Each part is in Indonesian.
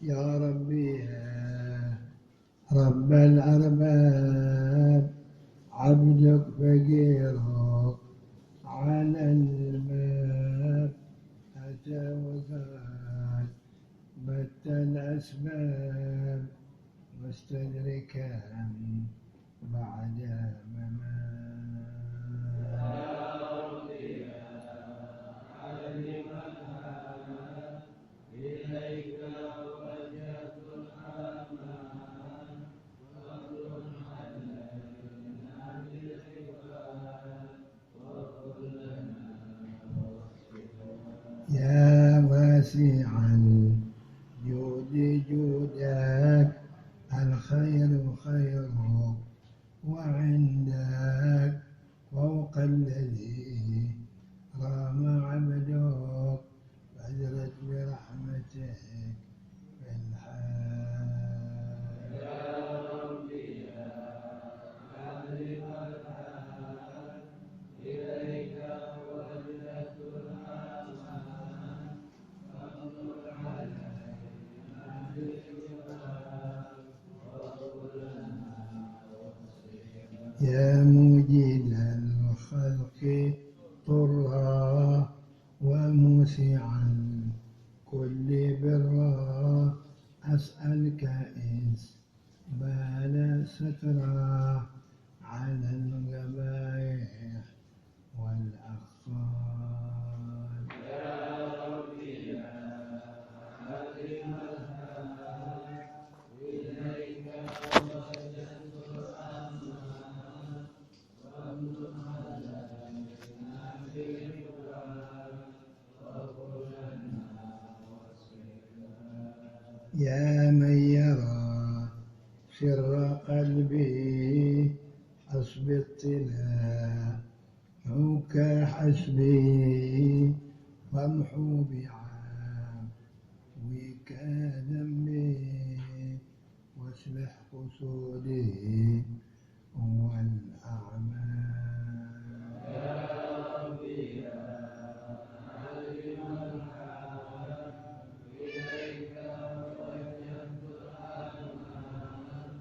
يا ربي يا رب الأرباب عبدك فقير على الباب أتى وقال بت الأسباب مستدركا بعد ممات. يا واسع الجود جودك الخير خيرك وعندك فوق الذي رام عبدك فاجرت برحمتك في الحال. يا ربي يا خالق الحال إليك وجدت الأمان فانظر علينا بالجبال وكلنا وصينا. يا مجيد الخلق طرا وموسعا كل برا أسألك إسبال سترا على القبائح والأخصال. يا ربي يا خالق الحال إليك وجدت الأمان فانظر علينا بالجبال وكلنا وصينا. يا من يرى سر قلبي حسب اطلاعك حسبي فامحو بعفوك ذنبي واصلح قصودي والأعمال. يا ربي يا عليم الحال إليك وجدت الأمان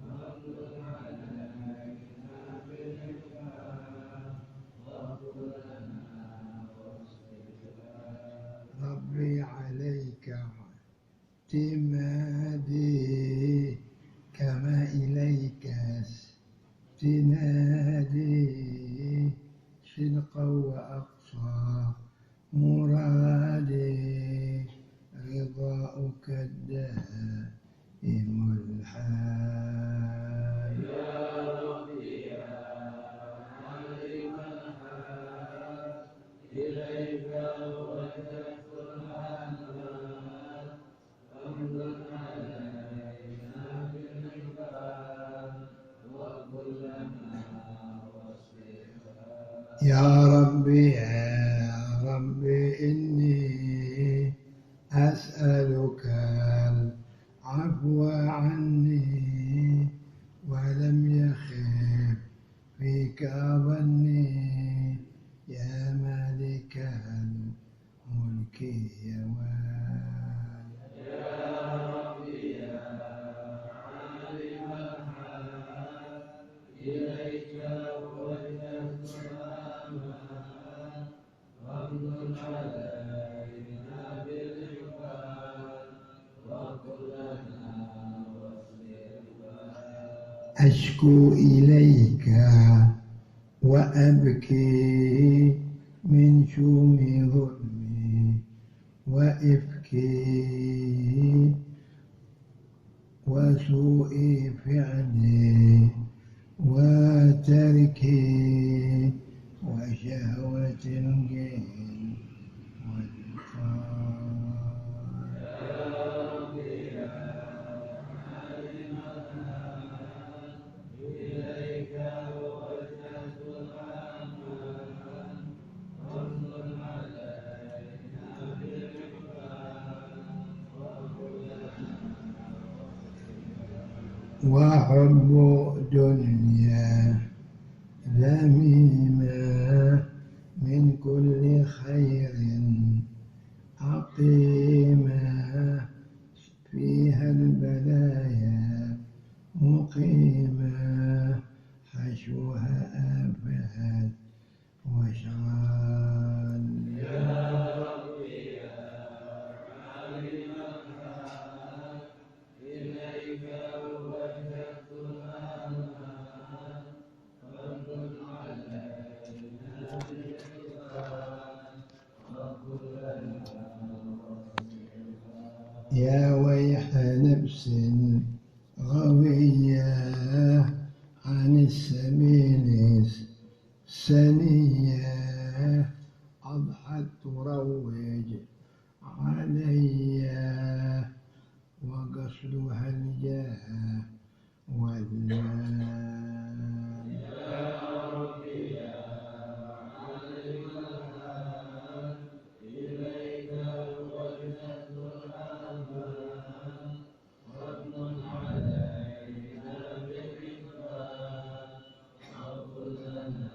فانظر علينا بالجبال وكلنا وصينا. ربي عليك اعتمادي كما إليك استنادي صدقا وأقصى مرادي رضاؤك الدائم الحال. يا ربي يا عليم الحال إليك وجدت الأمان فانظر علينا بالجبال وكلنا وصينا. يا ربي يا ربي إني أسألك العفو عني ولم يخف فيك ظني يا مالك الملك يوال. يا ربي يا عالم الحال إليك وجدت الأمان فانظر علينا بالجبال وكلنا وصينا. أشكو إليك وأبكي من شوم ظلمي وإفكي وسوء فعلي وتركي وشهوة الجن والقال. يا ربي يا عالم الحال إليك وجدت الأمان وحب دنيا ذميمة من كل خير عقيمة فيها البلايا مقيمة حشوها آفات وشغال يا ربي يا عالم الحال إليك وجهت الأمان رد علينا بالإحسان وكلنا يا ويح نفس غوية عن السبيل سنية أضحت تروج علي وقصدها الجاه والمال يا ربي يا عالم الحال إليك وجهت الأمان رد علينا بالإكرام وكلنا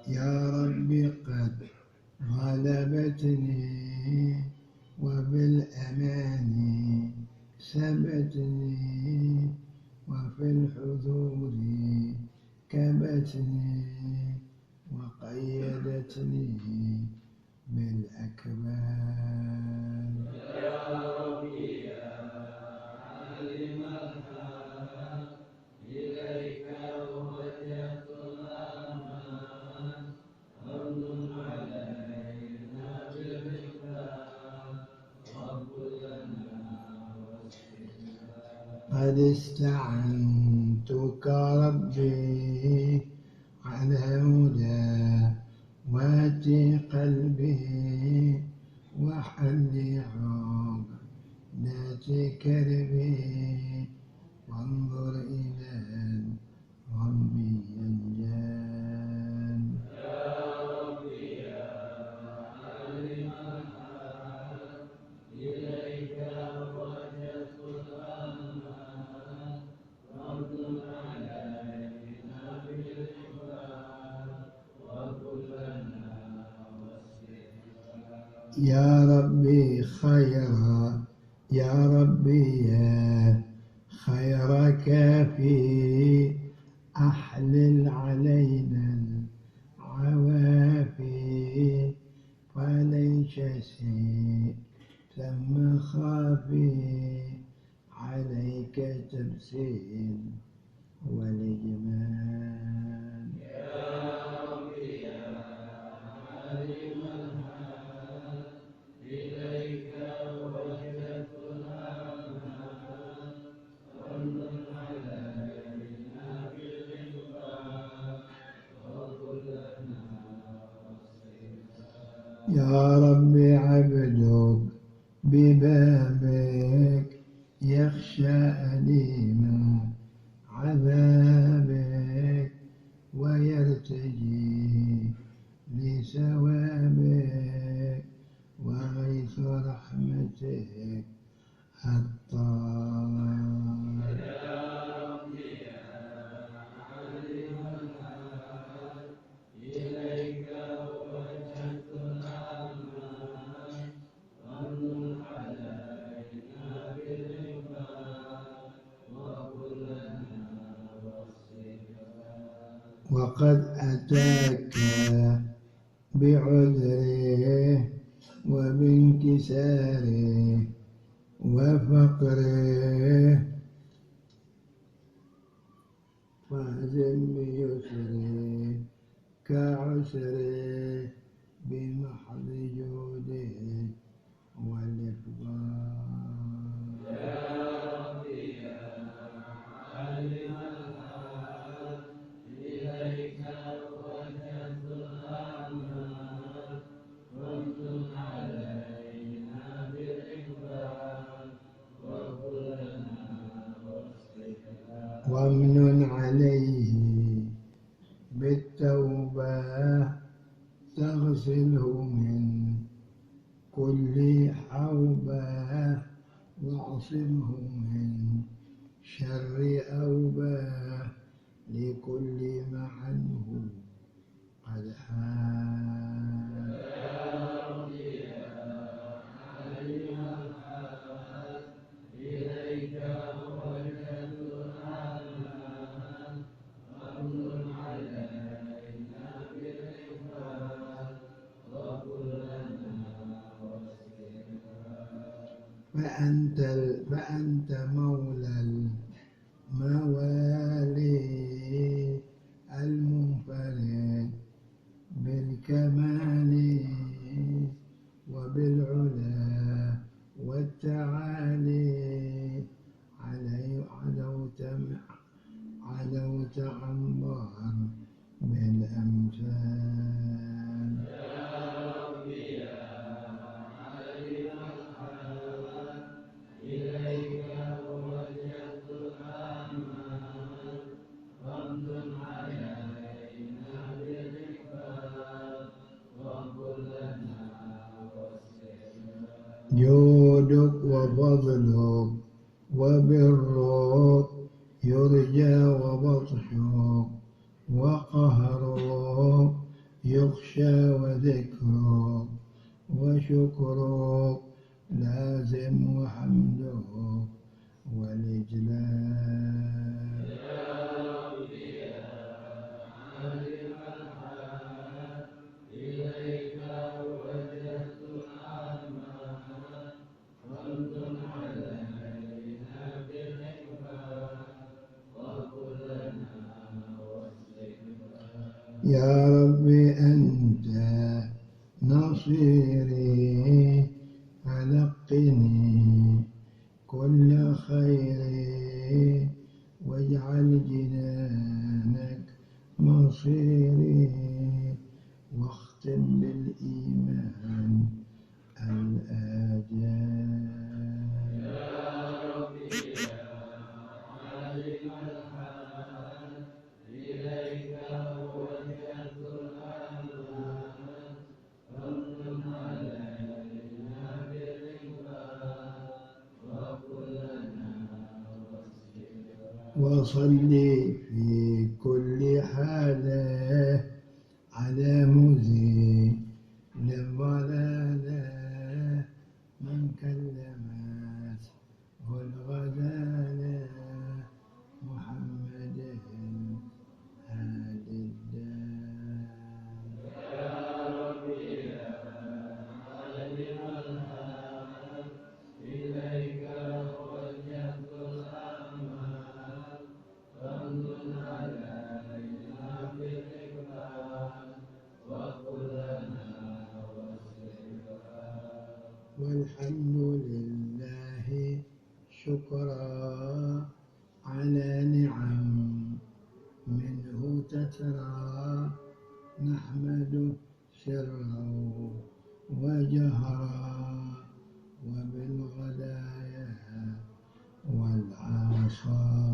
يا ربي قد غلبتني وبالأمان سبتني وفي الحضور كبتني وقيدتني بالأكباد يا ربي يا عالم الحال إليك وجهت الأمان رد علينا بالإكرام وكلنا قد استعنتك ربي على هدى واتي قلبي وحلي عقدة كربي وانظر إلى ربي ينجان يا ربي يا عالم الحال إليك وجهت الأمان رد علينا بالإكرام وكلنا يا ربي خيرا يا ربي يا خير كافي أحلل علينا العوافي فليس شيء ثم خافي عليك تبسيل والإجمال يا ربي يا عالم الحال إليك وجهت الأمان رد علينا بالإكرام وكلنا يا ربي عبدك ببابك يخشى أليما عذابك ويرتجي لثوابك وغيث رحمتك الطال يا ربي يا عالم الحال إليك وجهت الأمان رد علينا بالإكرام وكلنا وقد أتاك بعذره وبانكساره وفقره فاهزم بيسره كعسره بمحض جوده والإفضال يا ربي يا عالم الحال إليك وجهت الأمان رد علينا بالإكرام وكلنا وامن عليه بالتوبة تغسله من كل حوبة واعصمه من شر أوباه لكل ما عنه قد حان. فأنت مولى الموالي المنفرد بالكمال وبالعلا والتعالي. علوت عن ظهر بالأمثال. جودك وفضلك وبرك يرجى وبطشك وقهرك يخشى وذكرك وشكرك لازم وحمدك والإجلال. يا ربي أنت نصيري فلقني كل خير واجعل جنانك مصيري واختم بالإيمان الآجال. وصلي في كل حالة على مزيل الضلالة من كلمت الغزالة محمد هادي الدار. والحمد لله شكرا على نعم منه تترى نحمده سرا وجهرا وبالغدايا والعصار.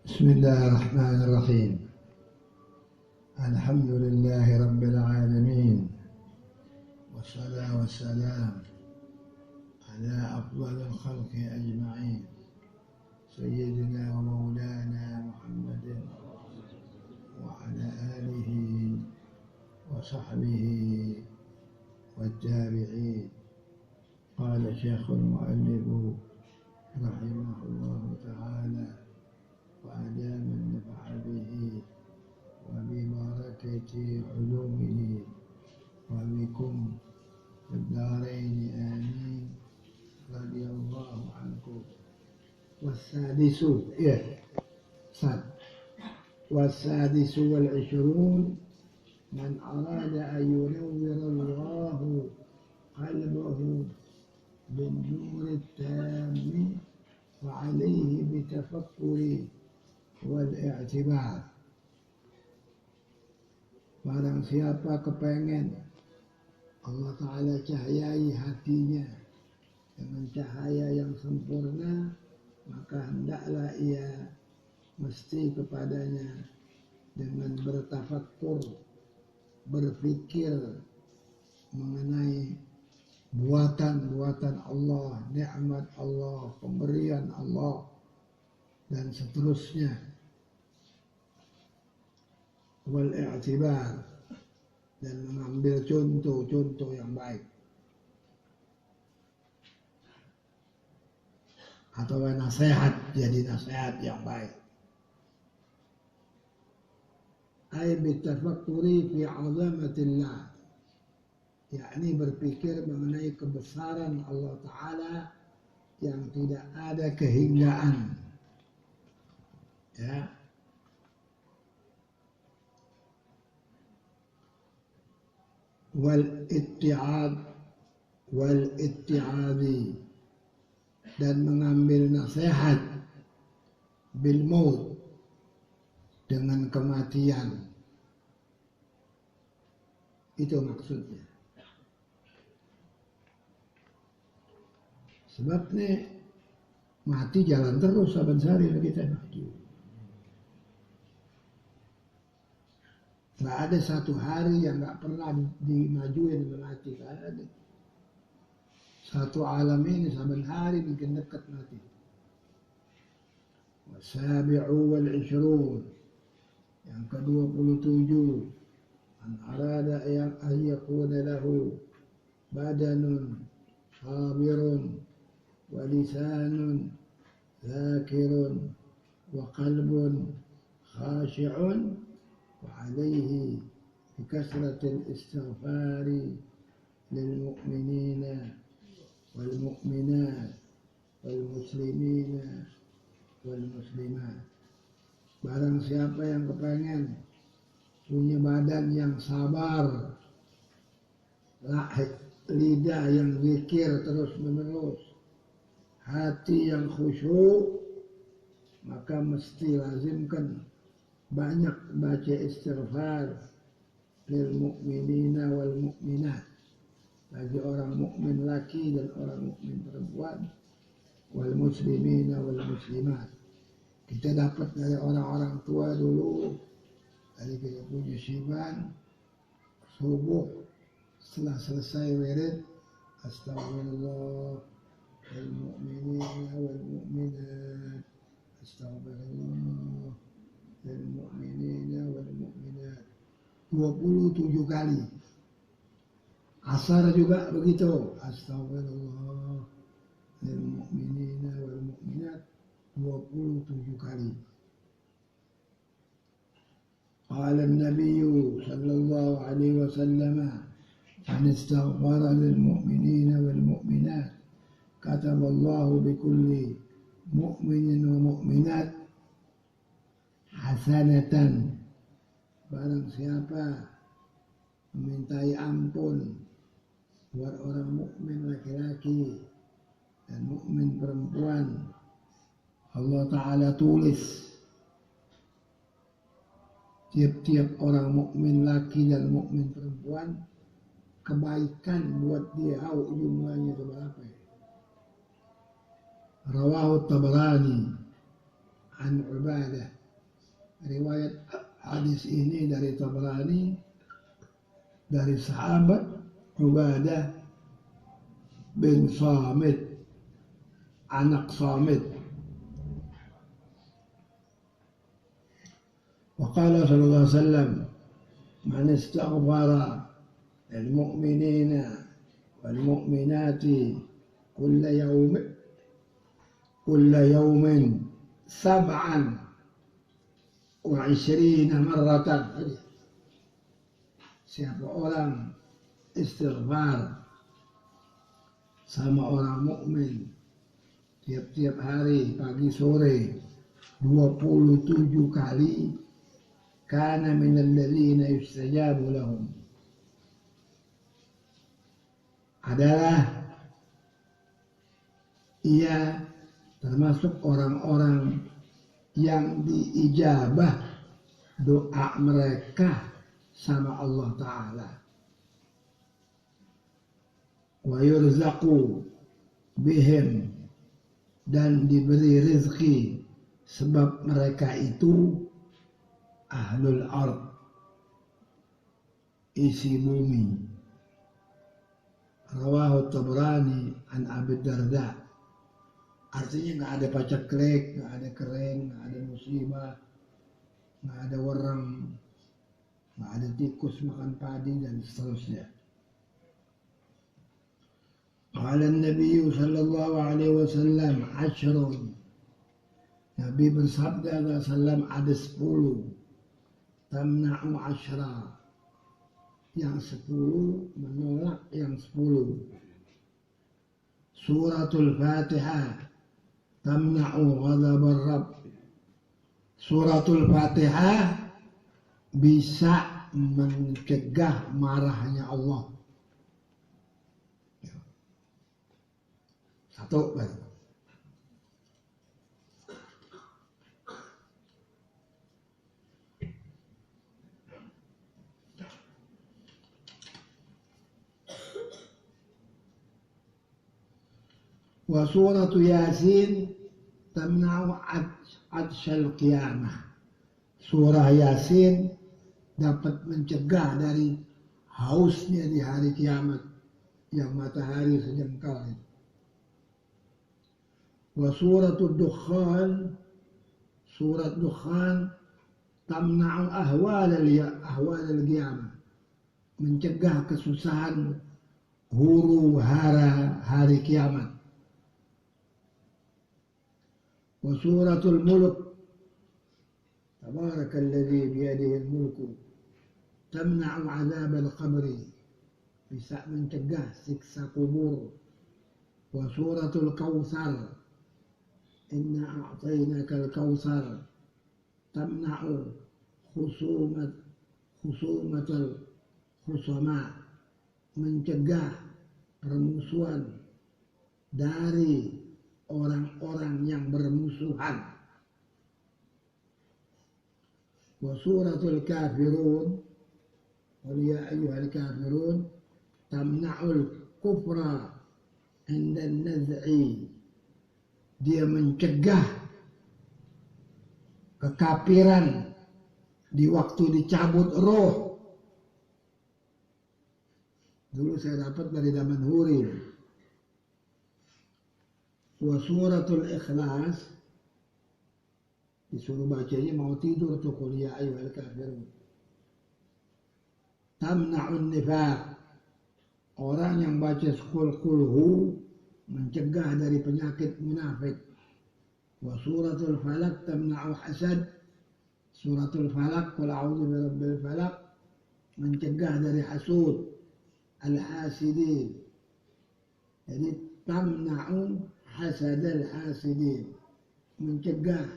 بسم الله الرحمن الرحيم. الحمد لله رب العالمين، والصلاة والسلام على أفضل الخلق أجمعين سيدنا ومولانا محمد وعلى آله وصحبه والتابعين. قال شيخ المؤلف رحمه الله تعالى وأدام النفع به وببركة علومه وبكم في الدارين آمين. رضي الله عنكم. والسادس والعشرون من أراد أن ينور الله قلبه بالنور التام وعليه بتفكر والاعtibar. Barang siapa kepengen Allah Ta'ala cahayai hatinya dengan cahaya yang sempurna, maka hendaklah ia mesti kepadanya dengan bertafakkur, berpikir mengenai buatan-buatan Allah, nikmat Allah, pemberian Allah, dan seterusnya. Wal i'tibar, dan mengambil contoh-contoh yang baik. Atau nasihat, jadi nasihat yang baik. Ay bitafakkuri fi 'azamatillah, yakni berpikir mengenai kebesaran Allah Ta'ala yang tidak ada kehinggaan. Ya. Wal itti'adi, dan mengambil nasihat bil maut, dengan kematian. Itu maksudnya. Sebab nih mati jalan terus saban sehari kita mati. Nggak ada satu hari yang nggak pernah dimajuin mati, nggak ada. Satu alam ini saban hari bikin dekat mati. Wasabi'u wal 'ishrun, yang ke-27, an arada yang ayyakuna lahu badanun sabirun wa lisanun zakirun wa qalbun khashi'un wa alayhi bikasratil istighfari lil mu'minina wal mu'minat wal muslimina wal muslimat. Barang siapa yang kepengen punya badan yang sabar, lidah yang zikir terus menerus, hati yang khusyuk, maka mesti lazimkan banyak baca istighfar lil mu'minina wal mu'minat, bagi orang mukmin laki dan orang mukmin perempuan, wal muslimina wal muslimat. Kita dapat dari orang-orang tua dulu, dari kita punya syiban, subuh setelah selesai wirid, astagfirullah wal mu'minina wal mu'minat, astagfirullah wal mu'minina wal mu'minat, 27 kali. Asar juga begitu, astagfirullah wal mu'minina wal mu'minat, 27 kali. Qala an-nabiy sallallahu alaihi wasallam, man istaghfara lil mu'minina wal mu'minat kataba Allahu bi kulli mu'minin wa mu'minat hasanatan. Barang siapa memintai ampun buat orang mukmin laki-laki dan mukmin perempuan, Allah Ta'ala tulis tiap-tiap orang mukmin laki dan mukmin perempuan kebaikan buat dia. Jumlahnya itu berapa ya? Rawahu Tabrani an Ubadah. Riwayat hadis ini dari Tabrani dari sahabat Ubadah bin Samit, anak Samit. وقال صلى الله عليه وسلم من استغفر للمؤمنين والمؤمنات كل يوم 27 مرة. Siapa orang istighfar sama orang mukmin tiap-tiap hari pagi sore 27 kali, kana minal ladzina yustajabu lahum, adalah ia termasuk orang-orang yang diijabah doa mereka sama Allah Ta'ala. wa yurzaqu bihim, dan diberi rezeki sebab mereka itu ahlul ard, isi bumi. Rawahu Tabrani an Abi Darda. Artinya nggak ada paceklik, nggak ada kering, nggak ada musibah, nggak ada orang, nggak ada tikus makan padi dan seterusnya. Qala Nabi sallallahu alaihi wasallam ashrun. Nabi bersabda sallam ada 10. Tamna'u ashra. Yang 10 menolak yang 10. Suratul Fatihah tamna'u ghadab ar-Rabb. Suratul Fatihah bisa mencegah marahnya Allah. Satu baik. Wa suratu Yasin tamna'u adshal qiyamah. Surah Yasin dapat mencegah dari hausnya di hari kiamat yang matahari sejengkal. Wa suratul Dukhan, surat Dukhan tamna'u ahwal al-qiyamah, mencegah kesusahan huru hara hari kiamat. Wa suratul Mulk Tabarakalladzi biyadihi al-mulku tamna'u 'adzab al-qabri, bisa mencegah siksa kubur. Wa suratul Kautsar inna a'tainaka al-kautsar tamna'u khusumatal khusama, mencegah permusuhan dari orang-orang yang bermusuhan. Wa suratul Kafirun qul ya ayyuhal kafirun tamna'ul kufra 'inda an-naz'i, dia mencegah kekafiran di waktu dicabut roh. Dulu saya dapat dari Daman Huri. Wa suratul Ikhlas disuruh bacanya mau tidur tuh, qul ya ayyuhal kafirun. Tamna'un nifaq, orang yang baca qul mencegah dari penyakit munafik. Wa suratul Falaq tamna'u hasad, suratul Falaq qul a'udzu birabbil falaq, mencegah dari hasud al-hasidin. Jadi tamna'u hasad al-hasidin, mencegah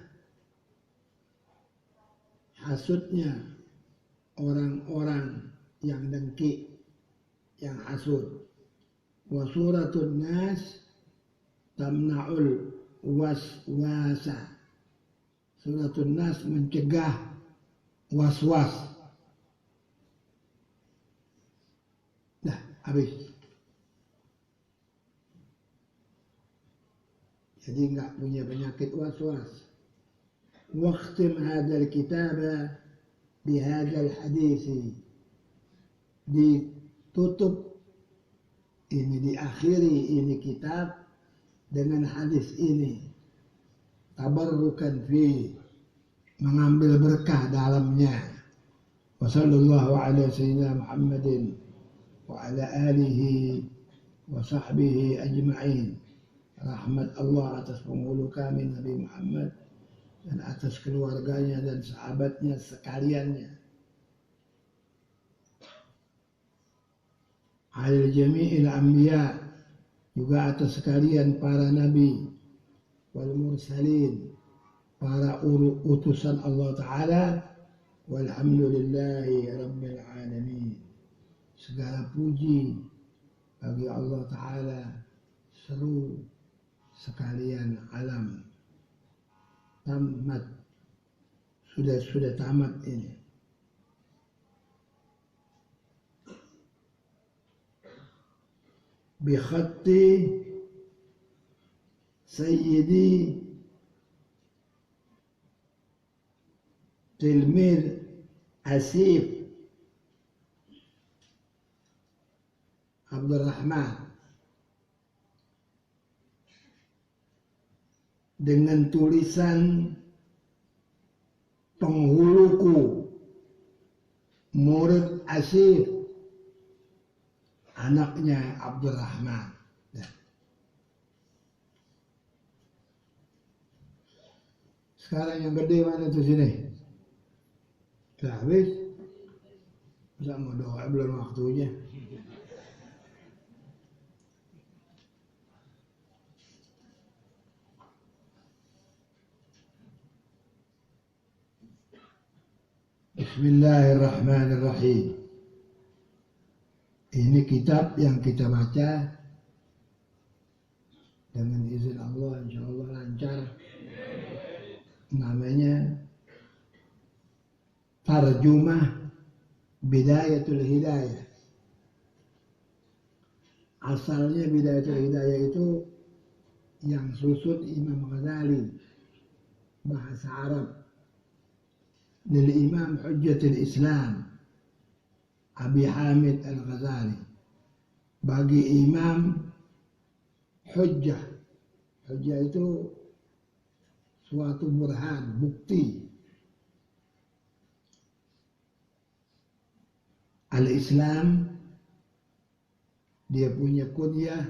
hasudnya orang-orang yang dengki, yang hasud. Wa suratul Nas tamna'ul waswasa, suratul Nas mencegah waswas. Dah habis. Jadi enggak punya penyakit waswas. Waqtim hadzal kitaba bihadzal hadisi, ditutup ini, diakhiri ini kitab dengan hadis ini. Tabarrukan fi, mengambil berkah dalamnya. Wa sallallahu ala sayyidina Muhammadin wa ala alihi wa sahbihi ajma'in. Rahmat Allah atas penghulu kami Nabi Muhammad dan atas keluarganya dan sahabatnya sekaliannya. Al jami'il anbiya, juga atas sekalian para nabi, wal mursalin, para utusan Allah Ta'ala. Walhamdulillahi rabbil alamin, segala puji bagi Allah Ta'ala seru sekalian alam. Tamat, sudah tamat ini. bi khatti Sayyidi Tilmid Asif Abdurrahman, dengan tulisan penghuluku murid Asif anaknya Abdurrahman. Sekarang yang gede mana tuh sini? Sudah habis? Masa mau doa belum waktunya? Bismillahirrahmanirrahim. Ini kitab yang kita baca dengan izin Allah, insya Allah lancar. Namanya Tarjumah Bidayatul Hidayah. Asalnya Bidayatul Hidayah itu yang susun Imam Ghazali, bahasa Arab. Lil Imam Hujjatul Islam Abi Hamid Al-Ghazali, bagi Imam Hujjah. Hujjah itu suatu burhan, bukti. Al-Islam, dia punya kunyah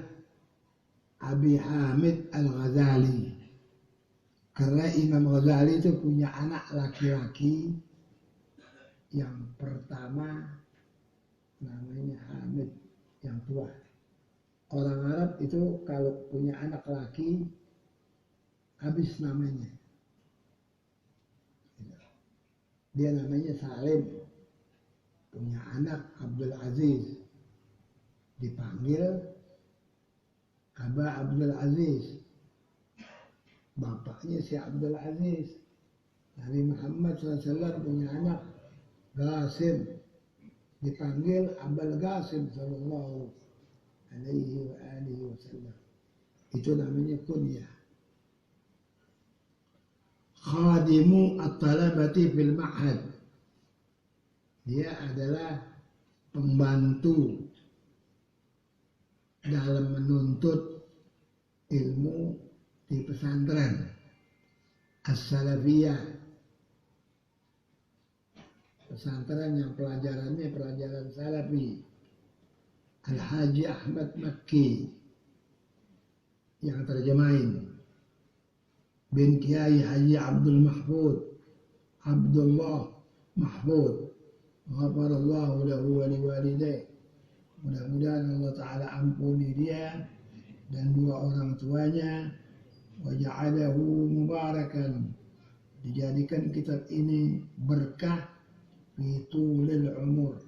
Abi Hamid Al-Ghazali. Karena Imam Ghazali itu punya anak laki-laki yang pertama namanya Hamid, yang tua. Orang Arab itu kalau punya anak laki habis namanya. Dia namanya Salim. Punya anak Abdul Aziz, dipanggil Aba Abdul Aziz. Bapaknya si Abdul Aziz. Nabi Muhammad SAW punya anak Qasim, dipanggil Abul Qasim sallallahu alaihi wa alihi wasallam. Itu namanya kunyah. Khadimu at-talabati fil ma'had. Dia adalah pembantu dalam menuntut ilmu di pesantren As-Salafiyah. Pesantren yang pelajarannya pelajaran Salafi. Al-Haji Ahmad Makki yang terjemahin. Bin Kiai Haji Abdul Mahfud, Abdullah Mahfud. Ghafarallahu lahu wa liwalidayh. Mudah-mudahan Allah Ta'ala ampuni dia dan dua orang tuanya. Wa ja'alahu mubarakan. Dijadikan kitab ini berkah fi tulil umur,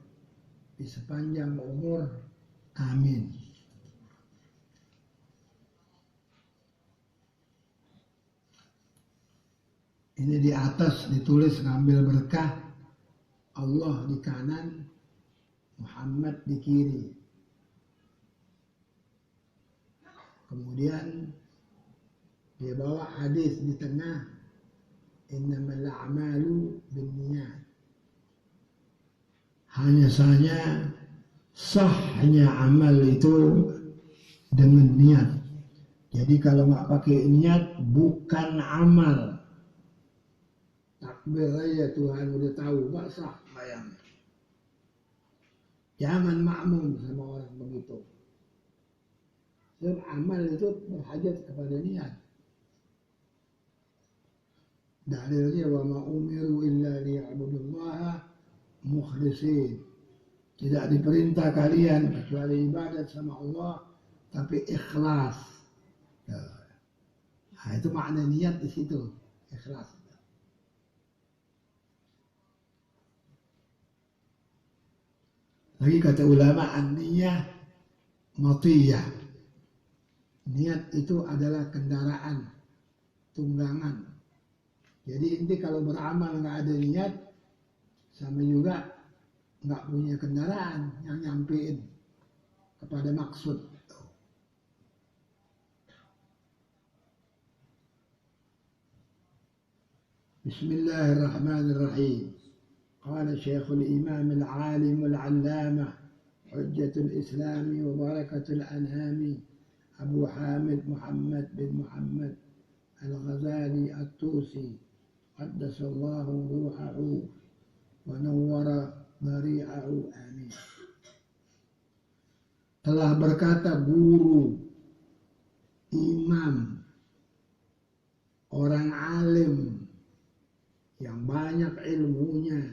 di sepanjang umur. Amin. Ini di atas ditulis ngambil berkah, Allah di kanan, Muhammad di kiri. Kemudian dia bawa hadis di tengah, innamal a'malu binniyat. Hanya saja sahnya amal itu dengan niat. Jadi kalau nggak pakai niat bukan amal. Takbir aja Tuhan udah tahu nggak sah bayangnya. Jangan makmum sama orang begitu. Sebab amal itu berhajat kepada niat. Dalilnya wa ma umiru illa liya'budullaha mukhlisin. Tidak diperintah kalian kecuali ibadat sama Allah tapi ikhlas. Nah, itu makna niat di situ, ikhlas. Lagi kata ulama, an-niyah matiyah. Niat itu adalah kendaraan, tunggangan. Jadi inti kalau beramal nggak ada niat, sama juga nggak punya kendaraan yang nyampein kepada maksud. بسم الله الرحمن الرحيم. قال شيخ الإمام العالم العلامة حجة الإسلام وبركة الأنام أبو حامد محمد بن محمد الغزالي الطوسي قدس الله روحه ونور ضريعه آمين. Telah berkata guru, imam, orang alim yang banyak ilmunya,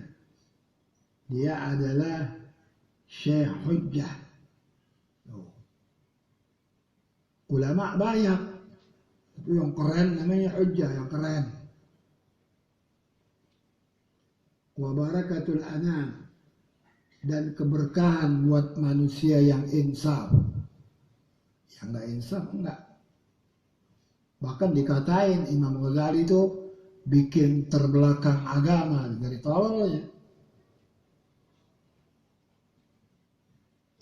dia adalah Syekh Hujjah. Ulama banyak, tapi yang keren namanya Hujjah, yang keren. Wa barakatul anam, dan keberkahan buat manusia yang insaf. Yang nggak insaf enggak. Bahkan dikatain Imam Ghazali itu bikin terbelakang agama dari tololnya.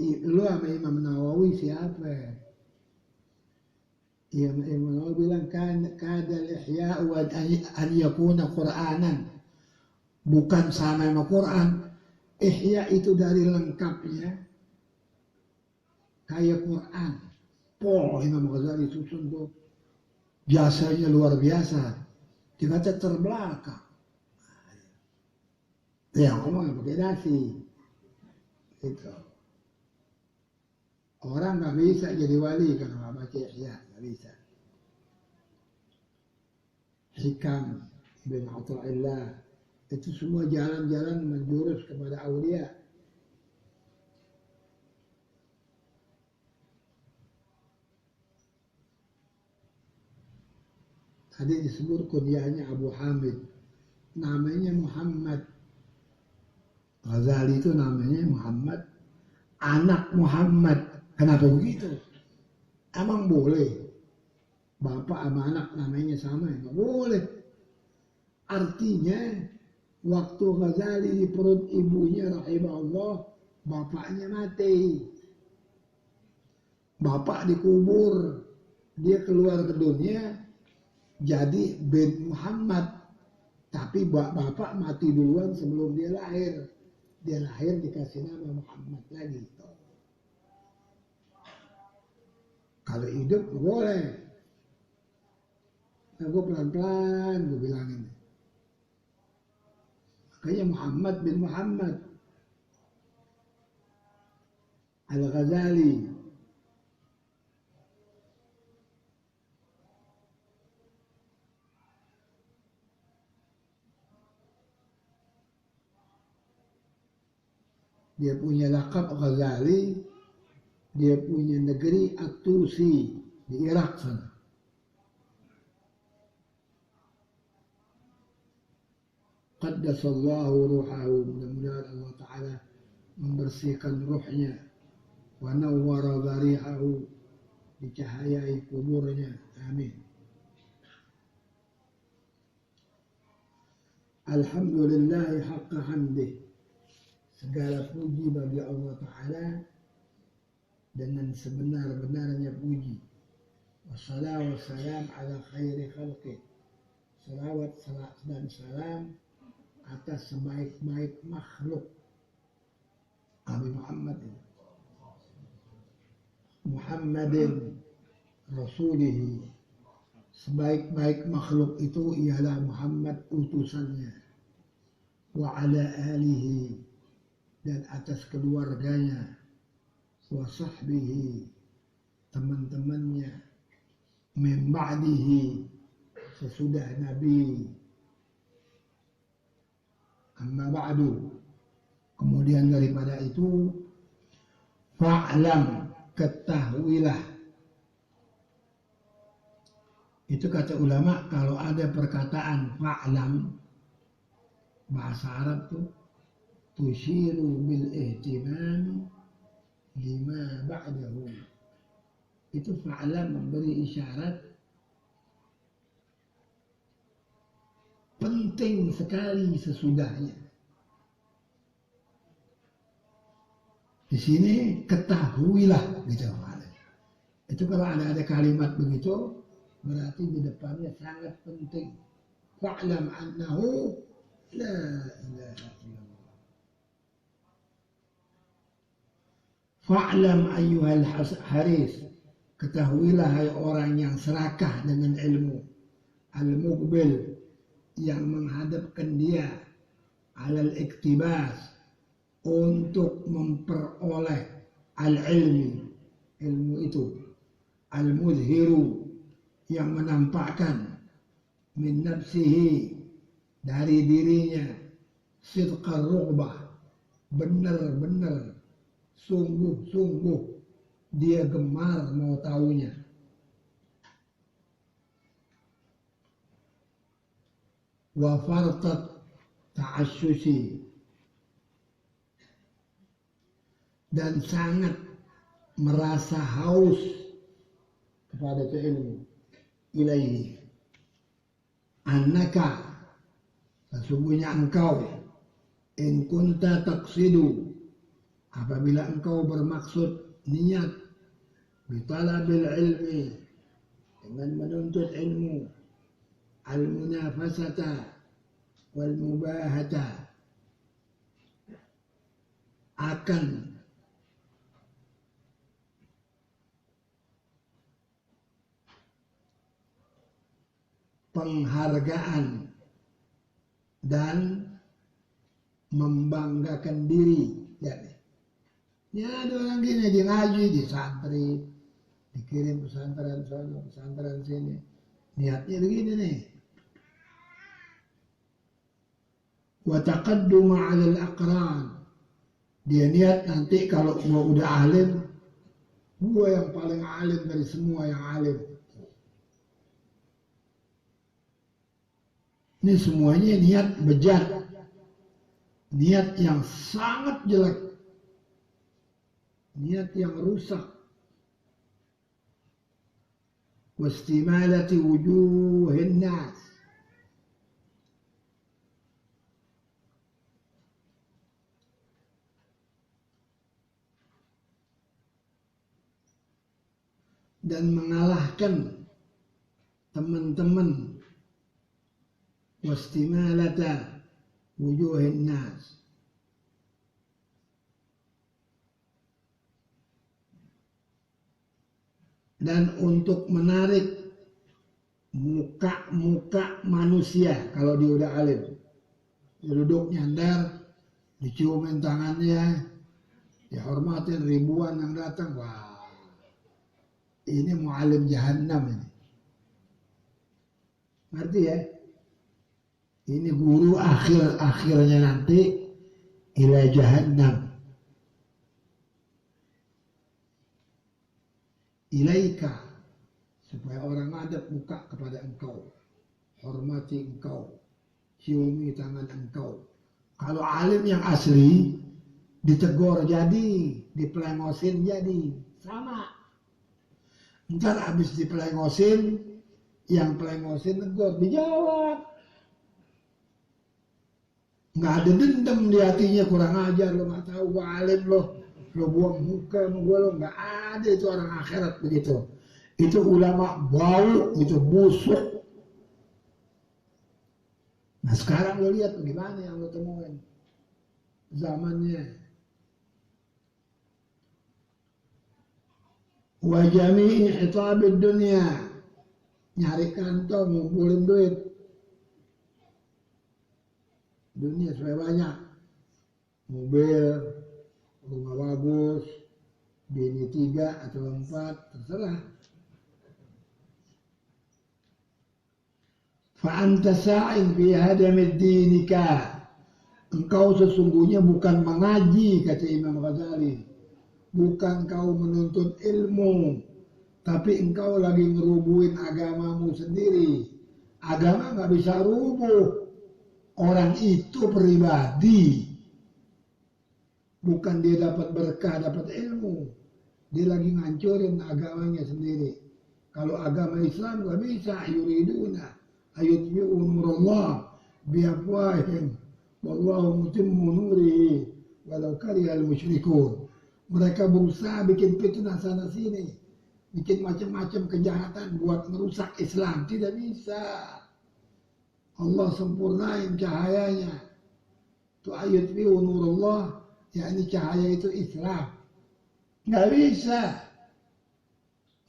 Lu sama Imam Nawawi siapa? Imam Nawawi bilang kadal ihya'u an yakuna Qur'anan. Bukan sama Quran. Ihya itu dari lengkapnya kayak Quran. Imam Ghazali susun tuh jasanya luar biasa. Dikata terbelakang. Ya ngomong pakai dasi. Itu. Orang nggak bisa jadi wali kalau nggak baca Ihya, nggak bisa. Hikam bin Athaillah, itu semua jalan-jalan menjurus kepada aulia. Tadi disebut kunyahnya Abu Hamid, namanya Muhammad. Ghazali itu namanya Muhammad, anak Muhammad. Kenapa begitu? Emang boleh bapak sama anak namanya sama? Nggak boleh. Artinya waktu Ghazali di perut ibunya rahimahullah, bapaknya mati. Bapak dikubur, dia keluar ke dunia jadi bin Muhammad. Tapi bapak mati duluan sebelum dia lahir. Dia lahir dikasih nama Muhammad lagi. Kalau hidup boleh. Nah, gue pelan-pelan gue bilangin. Makanya Muhammad bin Muhammad Al-Ghazali. Dia punya lakab Ghazali. Dia punya negeri At-Tusi di Irak sana. Qaddasallahu ruhahu, mudah-mudahan Allah Ta'ala membersihkan ruhnya. Wa nawwara dhari'ahu, dicahayai kuburnya. Amin. Alhamdulillahi haqqa hamdih. Segala puji bagi Allah Ta'ala dengan sebenar-benarnya puji. Wassalatu wassalam ala khairi khalqih. Salawat dan salam atas sebaik-baik makhluk Nabi Muhammadin Rasulih. Sebaik-baik makhluk itu ialah Muhammad utusannya. Wa ala alihi, dan atas keluarganya. Wa sahbihi, teman-temannya. Min ba'dihi, sesudah Nabi. Amma ba'du, kemudian daripada itu, fa'lam, ketahuilah. Itu kata ulama, kalau ada perkataan fa'lam, bahasa Arab tuh tushiru bil ihtimam lima ba'dahu. Itu fa'lam memberi isyarat penting sekali sesudahnya. Di sini ketahuilah gitu. Itu kalau ada kalimat begitu berarti di depannya sangat penting. fa'lam annahu la ilaha illallah. Fa'lam ayyuhal haris, ketahuilah hai orang yang serakah dengan ilmu, al-muqbil, yang menghadapkan dia alal iktibas, untuk memperoleh al-ilmi, ilmu itu, al-muzhiru, yang menampakkan min nafsihi, dari dirinya, sidqar rughbah, benar-benar sungguh-sungguh dia gemar mau tahunya. Wa fartat ta'assusi, dan sangat merasa haus kepada ilmu. Ilaihi, annaka, sesungguhnya engkau, in kunta taqsidu, apabila engkau bermaksud niat, bitalabil ilmi, dengan menuntut ilmu, al-munafasata wal mubahata, akan penghargaan dan membanggakan diri. Ya ada orang gini, dia ngaji di santri, dikirim pesantren sana, pesantren sini, niatnya begini nih. Wa taqadduma 'alal aqran, dia niat nanti kalau gua udah alim, gua yang paling alim dari semua yang alim. Ini semuanya niat bejat, niat yang sangat jelek, niat yang rusak. Wastimalati wujuhin nas, dan mengalahkan teman-teman. Wastimalata wujuhin nas, dan untuk menarik muka-muka manusia. Kalau dia udah alim, dia duduk nyandar, diciumin tangannya, dihormatin ribuan yang datang. Wah, ini mu'alim jahannam ini. Ngerti ya? Ini guru akhirnya nanti ila jahannam. Ilaika, supaya orang ngadep muka kepada engkau, hormati engkau, ciumi tangan engkau. Kalau alim yang asli, ditegur jadi, dipelengosin jadi, sama. Ntar habis dipelengosin, yang pelengosin tegur, dijawab. Nggak ada dendam di hatinya, kurang ajar lo, nggak tahu gua alim lo buang muka sama gua lo, nggak ada itu orang akhirat begitu. Itu ulama bau, itu busuk. Nah sekarang lo lihat bagaimana yang lo temuin zamannya. Wa jami'i itabid dunia, nyari kantong, ngumpulin duit dunia supaya banyak, mobil, rumah bagus, bini 3 atau 4, terserah. Fa anta sa'in fi hadamid dinika, engkau sesungguhnya bukan mengaji, kata Imam Ghazali, bukan kau menuntut ilmu, tapi engkau lagi ngerubuhin agamamu sendiri. Agama nggak bisa rubuh. Orang itu pribadi, bukan dia dapat berkah, dapat ilmu, dia lagi ngancurin agamanya sendiri. Kalau agama Islam gak bisa, yuriduna ayutbi'u nurullah biafwahim wallahu mutimmu nurihi walau karihal musyrikun. Mereka berusaha bikin fitnah sana sini, bikin macam-macam kejahatan buat merusak Islam, tidak bisa. Allah sempurnain cahayanya. Itu ayat nurullah, yakni cahaya itu Islam. Nggak bisa,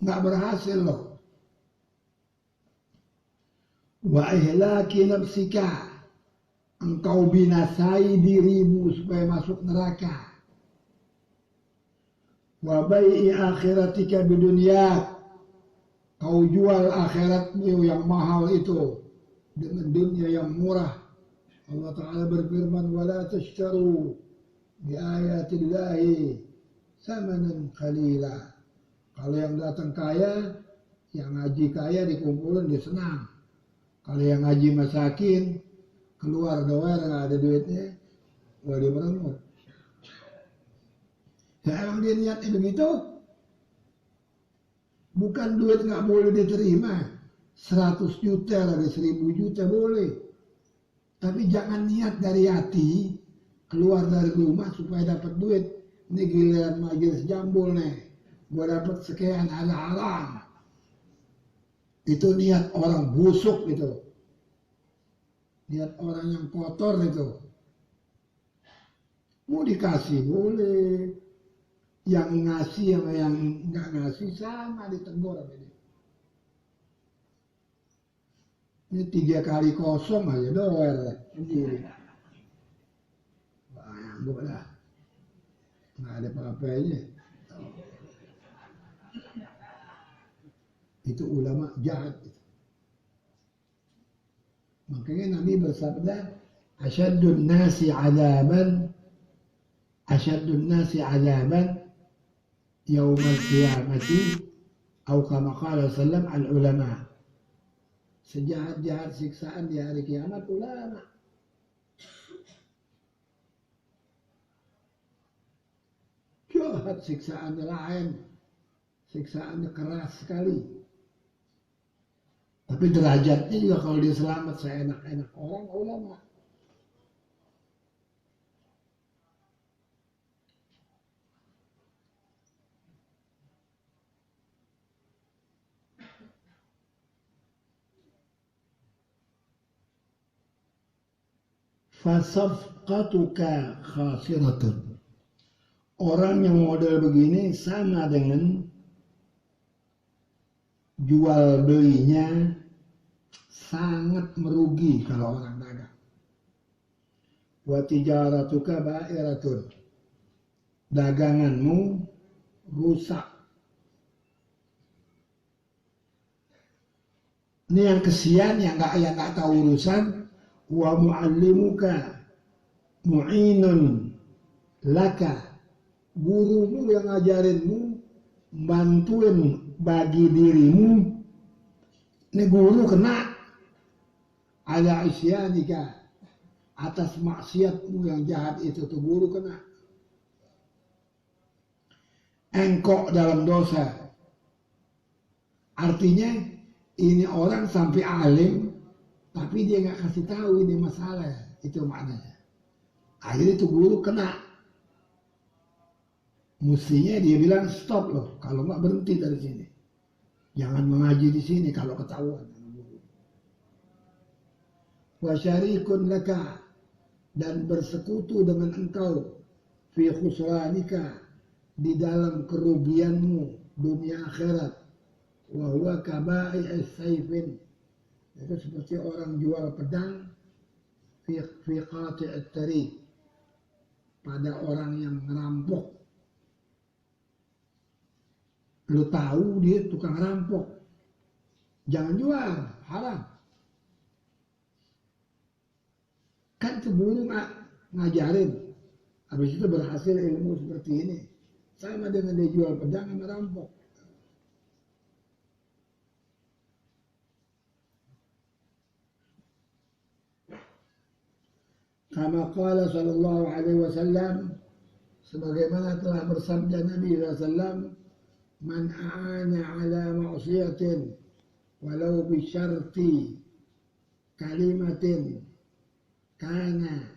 nggak berhasil loh. Wa ihlaki nafsika, engkau binasai dirimu supaya masuk neraka. Wa bai'i akhiratika bidunya, kau jual akhiratmu yang mahal itu dengan dunia yang murah. Allah Ta'ala berfirman, wala tashtaru bi ayatillahi samanan qalila. Kalau yang datang kaya, yang ngaji kaya dikumpulin, dia senang. Kalau yang ngaji masakin, keluar doer nggak ada duitnya, nggak dia merengut. Ya emang dia niatnya begitu. Bukan duit nggak boleh diterima, 100 juta lagi 1000 juta boleh. Tapi jangan niat dari hati, keluar dari rumah supaya dapat duit. Ini giliran majelis jambul nih, gua dapat sekian, ada haram. Itu niat orang busuk itu. Niat orang yang kotor itu. Mau dikasih boleh. Yang ngasih sama yang nggak ngasih sama, ditegur sama dia. Ini 3 kali kosong aja doer sendiri. Banyak lah. Nggak ada apa-apanya. Itu ulama jahat. Makanya Nabi bersabda, asyadun nasi azaban yaumal qiyamati atau kama qala sallam al ulama. Sejahat-jahat siksaan di hari kiamat ulama. Jahat siksaannya lain. Siksaannya keras sekali. Tapi derajatnya juga kalau dia selamat seenak-enak orang ulama. Fasafqatuka khasiratun. Orang yang model begini sama dengan jual belinya sangat merugi kalau orang dagang. Wa tijaratuka ba'iratun. Daganganmu rusak. Ini yang kesian, yang nggak tahu urusan. Wa mu'allimuka mu'inun laka. Gurumu yang ngajarinmu, bantuin bagi dirimu. Ini guru kena ala isyanika, atas maksiatmu yang jahat itu tuh guru kena. Engkok dalam dosa. Artinya ini orang sampai alim tapi dia nggak kasih tahu ini masalah, itu maknanya. Akhirnya itu guru kena. Mestinya dia bilang stop loh, kalau nggak berhenti dari sini. Jangan mengaji di sini kalau ketahuan. Wa syarikun laka, dan bersekutu dengan engkau fi khusranika, di dalam kerugianmu dunia akhirat. Wa huwa kaba'i sayfin, itu seperti orang jual pedang fi qati'at tariq, pada orang yang ngerampok. Lu tahu dia tukang rampok, jangan jual, haram. Kan itu guru ngajarin, habis itu berhasil ilmu seperti ini, sama dengan dia jual pedang sama rampok. Kama qala sallallahu alaihi wasallam, sebagaimana telah bersabda Nabi sallallahu alaihi wasallam, man a'ana ala ma'siyatin walau bi syarti kalimatin kana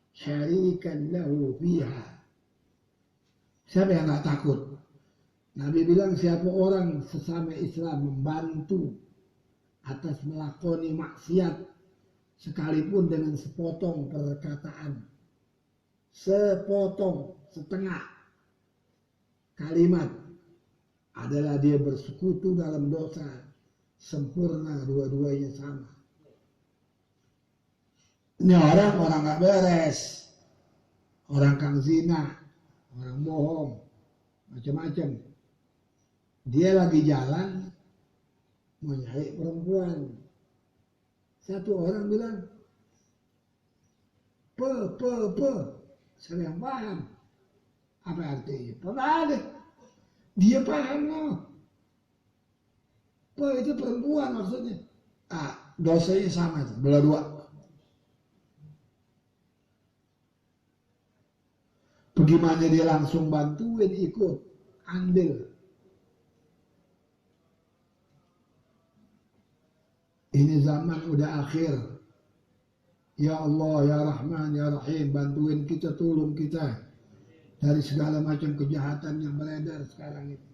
syarikan lahu fiha. Siapa yang nggak takut? Nabi bilang, siapa orang sesama Islam membantu atas melakoni maksiat sekalipun dengan sepotong perkataan, sepotong, setengah kalimat, adalah dia bersekutu dalam dosa sempurna, dua-duanya sama. Ini orang gak beres, orang kang zina, orang bohong, macam-macam. Dia lagi jalan mau nyari perempuan. Satu orang bilang, saya yang paham. Apa artinya? Apa? Dia paham loh. Itu perempuan maksudnya. Dosanya sama, belah dua. Bagaimana dia langsung bantuin, ikut, ambil. Ini zaman udah akhir. Ya Allah, ya Rahman, ya Rahim, bantuin kita, tolong kita dari segala macam kejahatan yang beredar sekarang ini.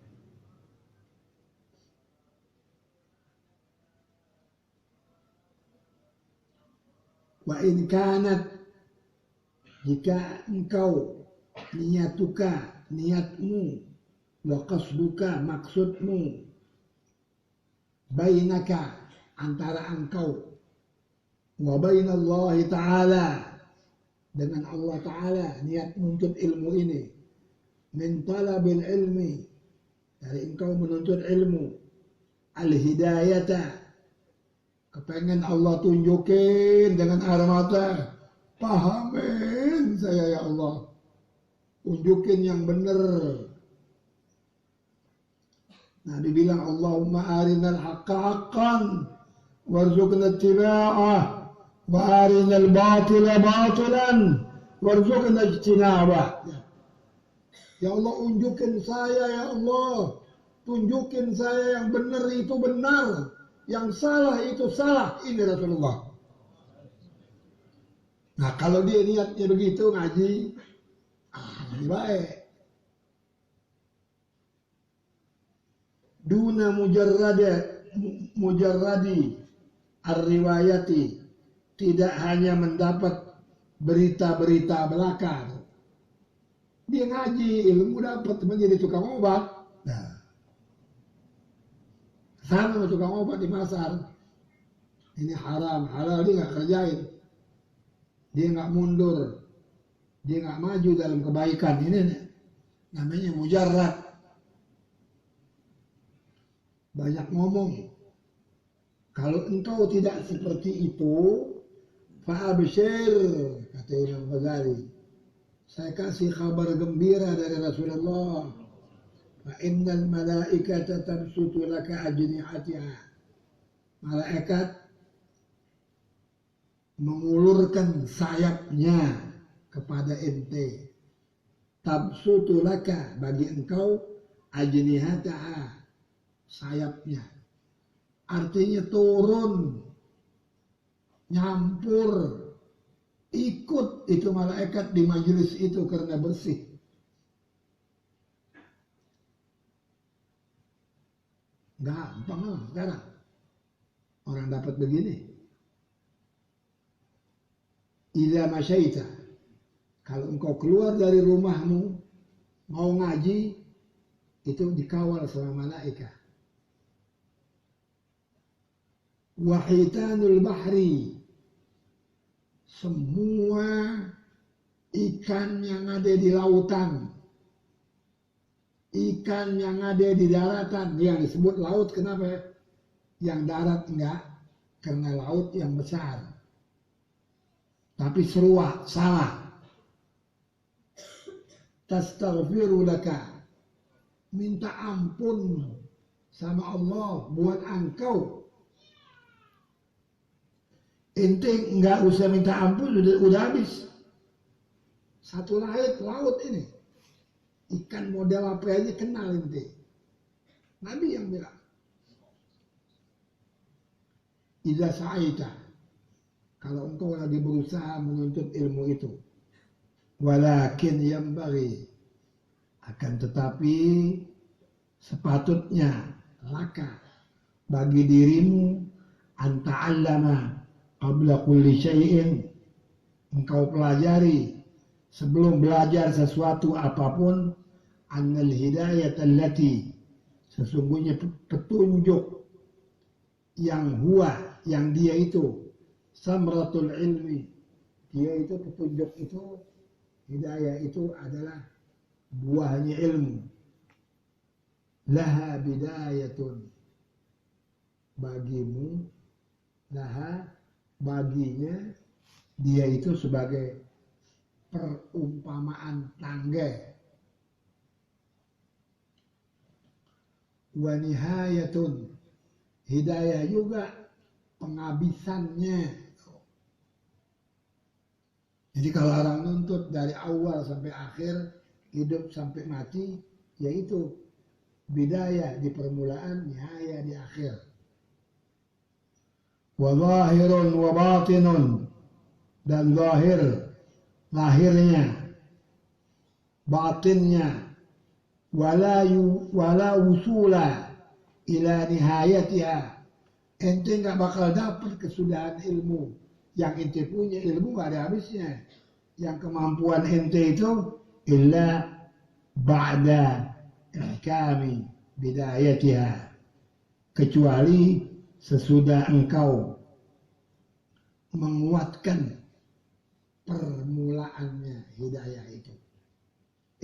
Wa in kanat, jika engkau niatmu, wa qasduka, maksudmu, bainaka, antara engkau, wa bainallahi ta'ala, dengan Allah Ta'ala, niat menuntut ilmu ini, min talabil ilmi, dari engkau menuntut ilmu, al-hidayata, kepengen Allah tunjukin dengan air mata, pahamin saya ya Allah, tunjukin yang benar. Nabi bilang, Allahumma arinal haqqa haqqan warzuqna ittiba'ah wa arinal batila batilan warzuqna ijtinabah. Ya Allah, unjukin saya ya Allah, tunjukin saya yang benar itu benar, yang salah itu salah. Ini Rasulullah. Nah, kalau dia niatnya begitu ngaji, lebih baik. Duna mujarradi ar-riwayati, tidak hanya mendapat berita-berita belaka. Dia ngaji, ilmu dapat, menjadi tukang obat. Nah, sama tukang obat di pasar. Ini haram, halal, dia nggak kerjain. Dia nggak mundur. Dia nggak maju dalam kebaikan. Ini namanya mujarrad. Banyak ngomong. Kalau engkau tidak seperti itu, fa'abshir, kata Imam Ghazali, saya kasih kabar gembira dari Rasulullah, fa innal malaikata tabsutu laka ajnihatiha, malaikat mengulurkan sayapnya kepada ente, tabsutu laka, bagi engkau, ajnihataha, sayapnya, artinya turun, nyampur, ikut itu malaikat di majelis itu karena bersih. Gampang lah sekarang orang dapat begini. Idza masyaita, kalau engkau keluar dari rumahmu mau ngaji, itu dikawal sama malaikat. Wahitanul bahri, semua ikan yang ada di lautan, ikan yang ada di daratan, yang disebut laut kenapa? Yang darat enggak, karena laut yang besar. Tapi seruak, salah. Tastaghfiru laka, minta ampun sama Allah buat engkau. Ente enggak usah minta ampun, udah habis. Satu laut ini. Ikan model apa aja kenal ente. Nabi yang bilang. Idza sa'aita, kalau engkau lagi berusaha menuntut ilmu itu. Walakin yambaghi, akan tetapi sepatutnya laka, bagi dirimu, anta'allama qabla kulli syai'in, engkau pelajari sebelum belajar sesuatu apapun, annal hidayah allati, sesungguhnya petunjuk yang huwa, yang dia itu samratul ilmi, dia itu petunjuk itu, hidayah itu adalah buahnya ilmu. Laha bidayatun, bagimu, laha, baginya, dia itu sebagai perumpamaan tangga. Wa nihayatun, hidayah juga penghabisannya. Jadi kalau orang nuntut dari awal sampai akhir, hidup sampai mati, yaitu bidayah di permulaan, nihayah di akhir. Wa zahirun wa batinun, dan zahir, lahirnya, batinnya, wala wusula ila nihayatiha, ente nggak bakal dapat kesudahan ilmu. Yang ente punya ilmu nggak ada habisnya. Yang kemampuan ente itu illa ba'da ihkami bidayatiha, kecuali sesudah engkau menguatkan permulaannya hidayah itu.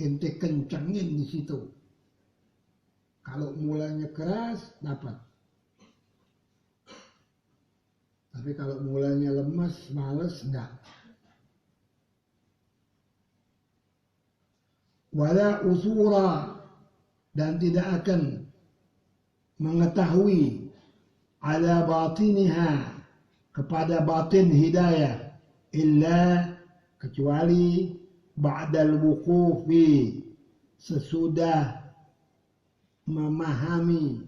Ente kencengin di situ. Kalau mulanya keras, dapat. Tapi kalau mulanya lemas, males, enggak. Wala usura, dan tidak akan mengetahui ala batiniha, kepada batin hidayah, illa, kecuali ba'dal wuqufi, sesudah memahami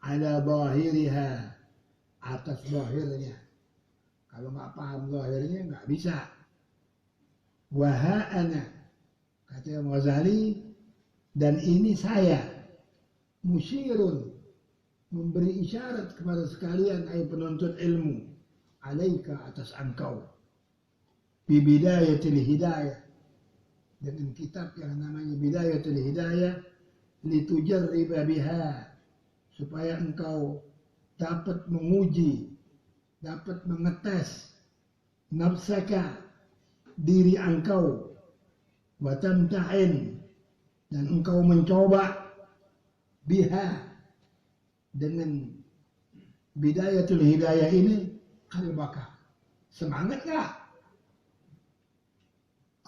ala zahiriha, atas zahirnya. Kalau nggak paham zahirnya nggak bisa. Wahana, kata Ghazali, dan ini saya musyirun, memberi isyarat kepada sekalian ay penuntut ilmu, alaika, atas engkau, bi bidayatil hidayah, dengan kitab yang namanya Bidayatul Hidayah, litujarriba biha, supaya engkau dapat menguji, dapat mengetes nafsaka, diri engkau, wa tamtahin, dan engkau mencoba biha, dengan Bidayatul Hidayah ini, qalbaka, semangat gak?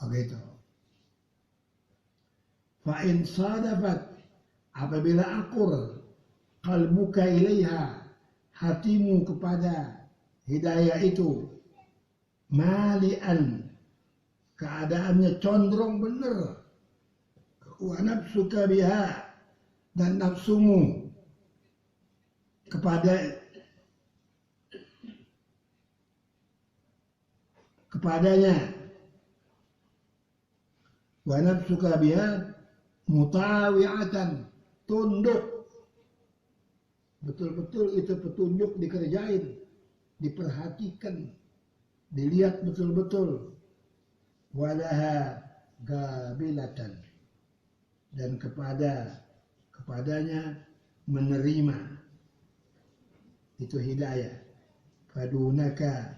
Oh gitu. Fa in sadafat, apabila akur qalbuka ilaiha, hatimu kepada hidayah itu, malian, keadaannya condong benar, wa nafsuka biha, dan nafsumu kepadanya, wa nafsuka biha mutawi'atan, tunduk, betul-betul itu petunjuk dikerjain, diperhatikan, dilihat betul-betul. Walaha gabilatan, dan kepadanya menerima itu hidayah. Fadunaka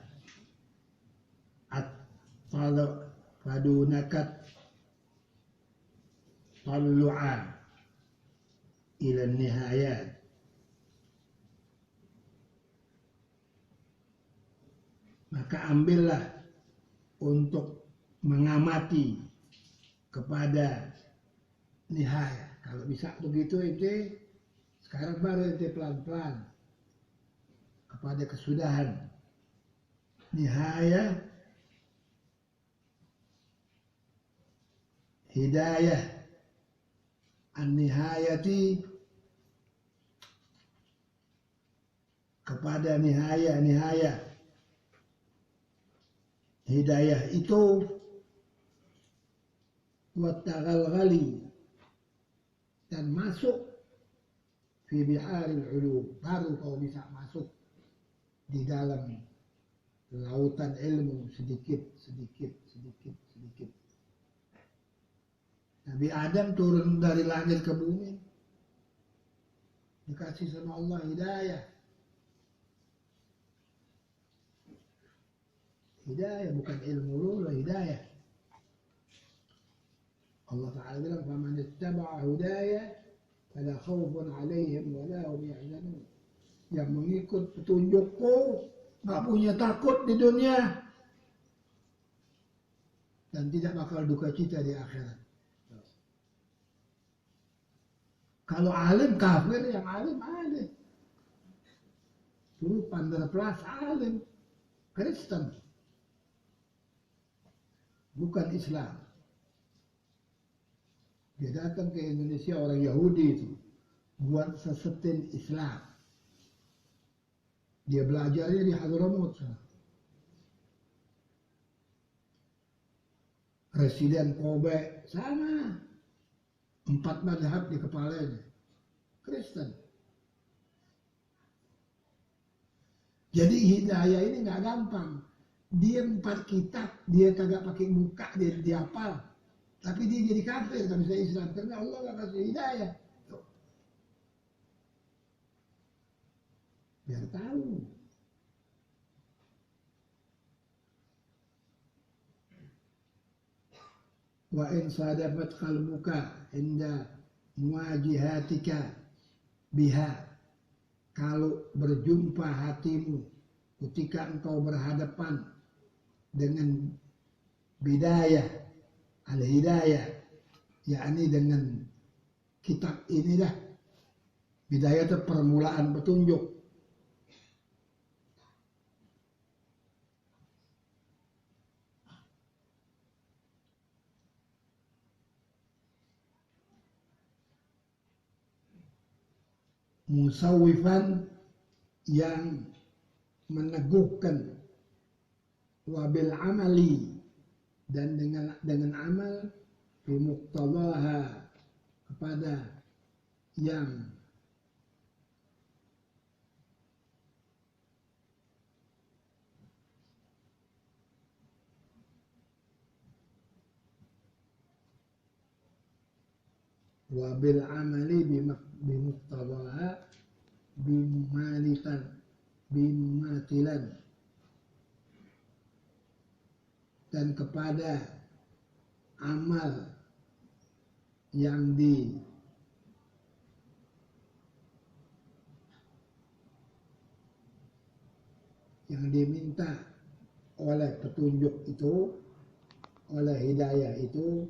tallu'a ila nihayat, maka ambillah untuk mengamati kepada nihayah. Kalau bisa begitu ente, sekarang baru ente pelan-pelan kepada kesudahan nihayah, hidayah an-nihayati, kepada nihayah hidayah itu, wattagalgali, dan masuk fi biharil ulum, baru kau bisa masuk di dalam lautan ilmu sedikit, sedikit, sedikit, sedikit. Nabi Adam turun dari langit ke bumi, dikasih sama Allah hidayah. Hidayah bukan ilmu dulu, hidayah. Allah Ta'ala bilang, "Faman ittaba'a hudaya fala khaufun 'alaihim wa la hum yahzanun." Yang mengikut petunjukku nggak punya takut di dunia dan tidak bakal duka cita di akhirat. Kalau alim kafir, yang alim alim. Dulu Panderplas alim, Kristen, bukan Islam. Dia datang ke Indonesia, orang Yahudi itu buat sesetin Islam. Dia belajarnya di Hadramaut. Presiden Kobe sama, 4 mazhab di kepalanya, Kristen. Jadi hidayah ini nggak gampang. Dia 4 kitab, dia kagak pakai buka, dia dihafal. Tapi dia jadi kafir, nggak bisa Islam. Karena Allah nggak kasih hidayah. Tuh. Biar tahu. Wa in sadafat qalbuka inda muwajihatika biha. Kalau berjumpa hatimu ketika engkau berhadapan dengan bidayah, al-hidayah, yakni dengan kitab ini dah. Bidayah itu permulaan petunjuk. Musawwifan, yang meneguhkan, wabil amali, dan dengan amal, bimuqtadaha, kepada yang wabil amali bimuqtadaha bimumatilan, dan kepada amal yang diminta oleh petunjuk itu, oleh hidayah itu,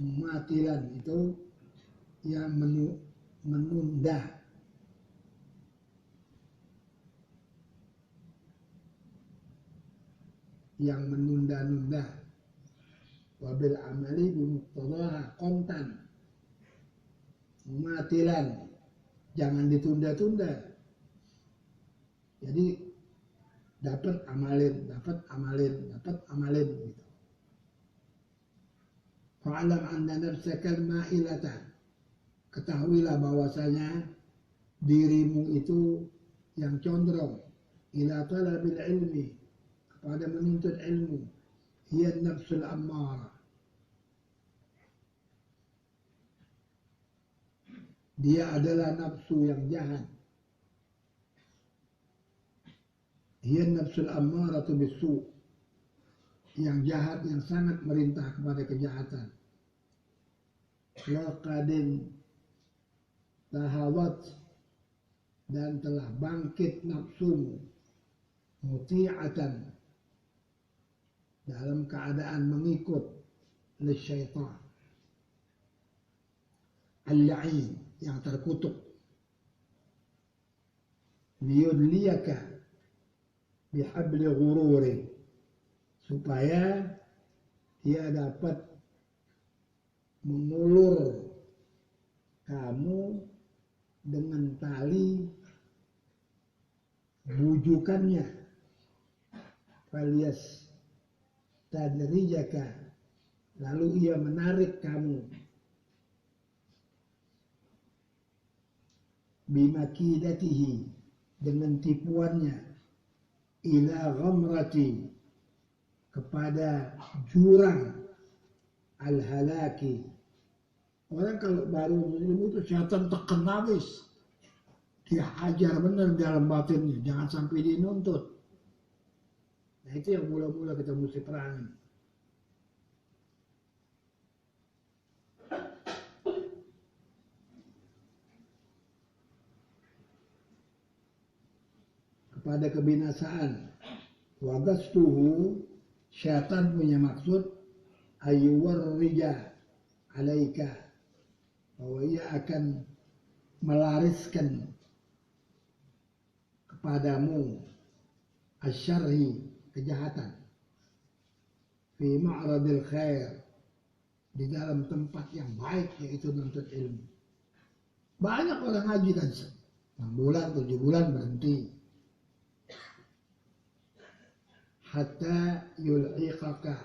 mumatilan itu yang menunda, yang menunda-nunda. Wabil amali bimuqtadaha, kontan, mumatilan, jangan ditunda-tunda. Jadi dapat amalin gitu. Fa'alam anna nafsaka ma'ilatan, ketahuilah bahwasanya dirimu itu yang condong ila talabil ilmi, kepada menuntut ilmu. Hiya nafsul ammara, dia adalah nafsu yang jahat. Hiya nafsul ammaratu bisu, yang jahat, yang sangat merintah kepada kejahatan. Waqadin tahawat, dan telah bangkit nafsumu, muti'atan, dalam keadaan mengikut lisyaitan al-la'in, yang terkutuk, liyudliyaka bihabli ghururi, supaya dia dapat mengulur kamu dengan tali bujukannya. Falias tadrijaka, lalu ia menarik kamu, bimakidatihi, dengan tipuannya, ila ghamrati, kepada jurang al-halaki. Orang kalau baru muslim itu syaitan tekan habis, dia hajar benar dalam batinnya, jangan sampai dia nuntut. Nah itu yang mula-mula kita mesti perangi. Kepada kebinasaan. Wagastuhu, syaitan punya maksud ayyuwarrija alaika, bahwa ia akan melariskan kepadamu asyarhi, kejahatan, fi ma'radil khair, di dalam tempat yang baik, yaitu menuntut ilmu. Banyak orang ngaji kan 6 bulan, 7 bulan berhenti. Hatta yul'iqaka,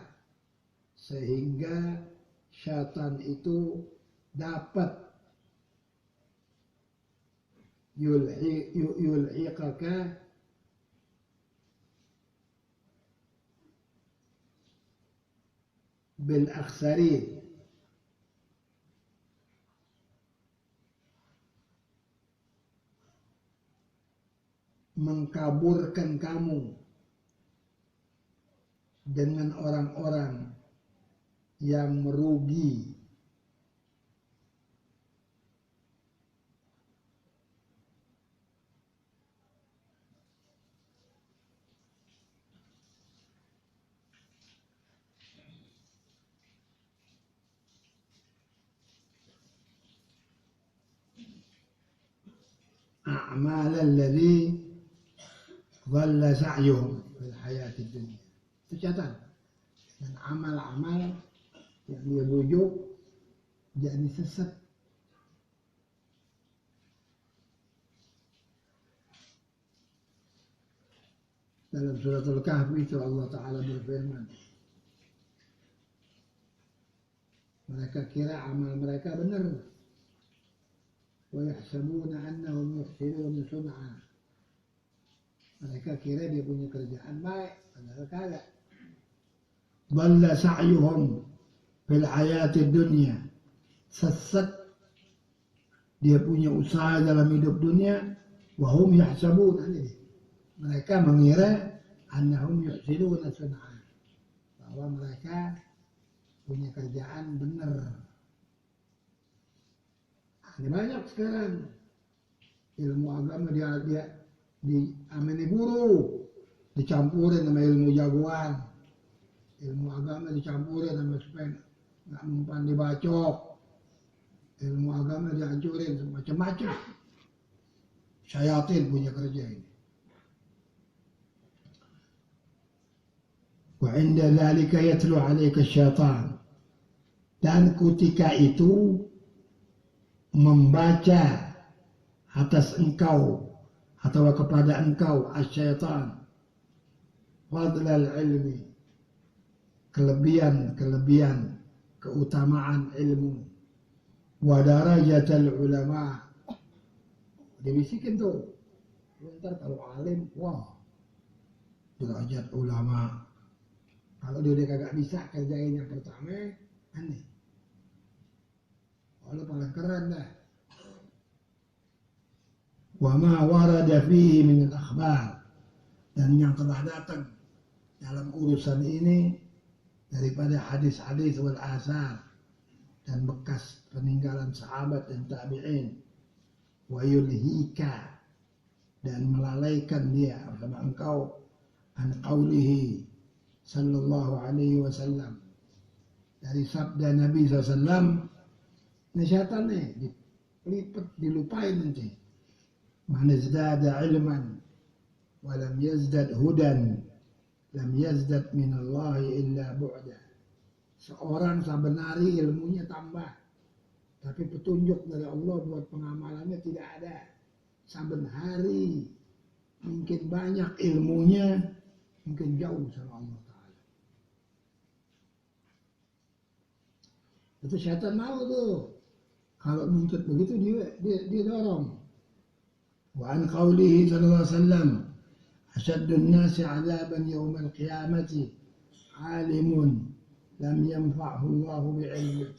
sehingga syaitan itu dapat yul'iqaka bil akhsarin, mengkaburkan kamu dengan orang-orang yang merugi. A'mal alladhi dhalla sa'yuhum fil hayatid dunya. Itu catatan. Dan amal-amal yang dia bujuk jadi sesat. Dalam suratul Kahfi itu Allah Ta'ala berfirman, mereka kira amal mereka benar. Wa yahsabuna annahum yuhsinuna sun'a. Mereka kira dia punya kerjaan baik, padahal kagak. Dhalla sa'yuhum fil hayatid dunya. Sesat dia punya usaha dalam hidup dunia. Wa hum yahsabuna, mereka mengira annahum yuhsinuna sun'a, bahwa mereka punya kerjaan benar. Ada banyak sekarang ilmu agama dia diamini guru, dicampurin sama ilmu jagoan. Ilmu agama dicampurin sama supaya nggak mempan dibacok. Ilmu agama dihancurin macam-macam. Syayatin punya kerja ini. Wa inda dzalika yatlu 'alaika syaitan. Dan ketika itu membaca atas engkau atau kepada engkau asyaitan fadlal ilmi, kelebihan keutamaan ilmu, wa darajatal ulama. Dibisikin tuh, ntar kalau alim, wah derajat ulama. Kalau dia kagak bisa kerjain yang pertama, aneh. Allah paling keren dah. Wa ma warada fihi min al-akhbar, dan yang telah datang dalam urusan ini daripada hadis-hadis wal asar dan bekas peninggalan sahabat dan tabi'in. Wa yulhika, dan melalaikan dia bersama engkau an qaulihi sallallahu alaihi wasallam, dari sabda Nabi SAW. Ini syaitan nih dilipat, dilupain nanti. Man izdada ilman wa lam yazdad hudan lam yazdad minallahi illa bu'da. Seorang saben hari ilmunya tambah, tapi petunjuk dari Allah buat pengamalannya tidak ada. Saben hari mungkin banyak ilmunya, mungkin jauh sama Allah Ta'ala. Itu syaitan mau tuh. Kalau nuntut begitu dia dorong. Wa an qawlihi sallallahu alaihi wasallam, Asyaddun nasi 'adzaban yaumal qiyamati 'alimun lam yanfa'hu Allahu bi'ilmi.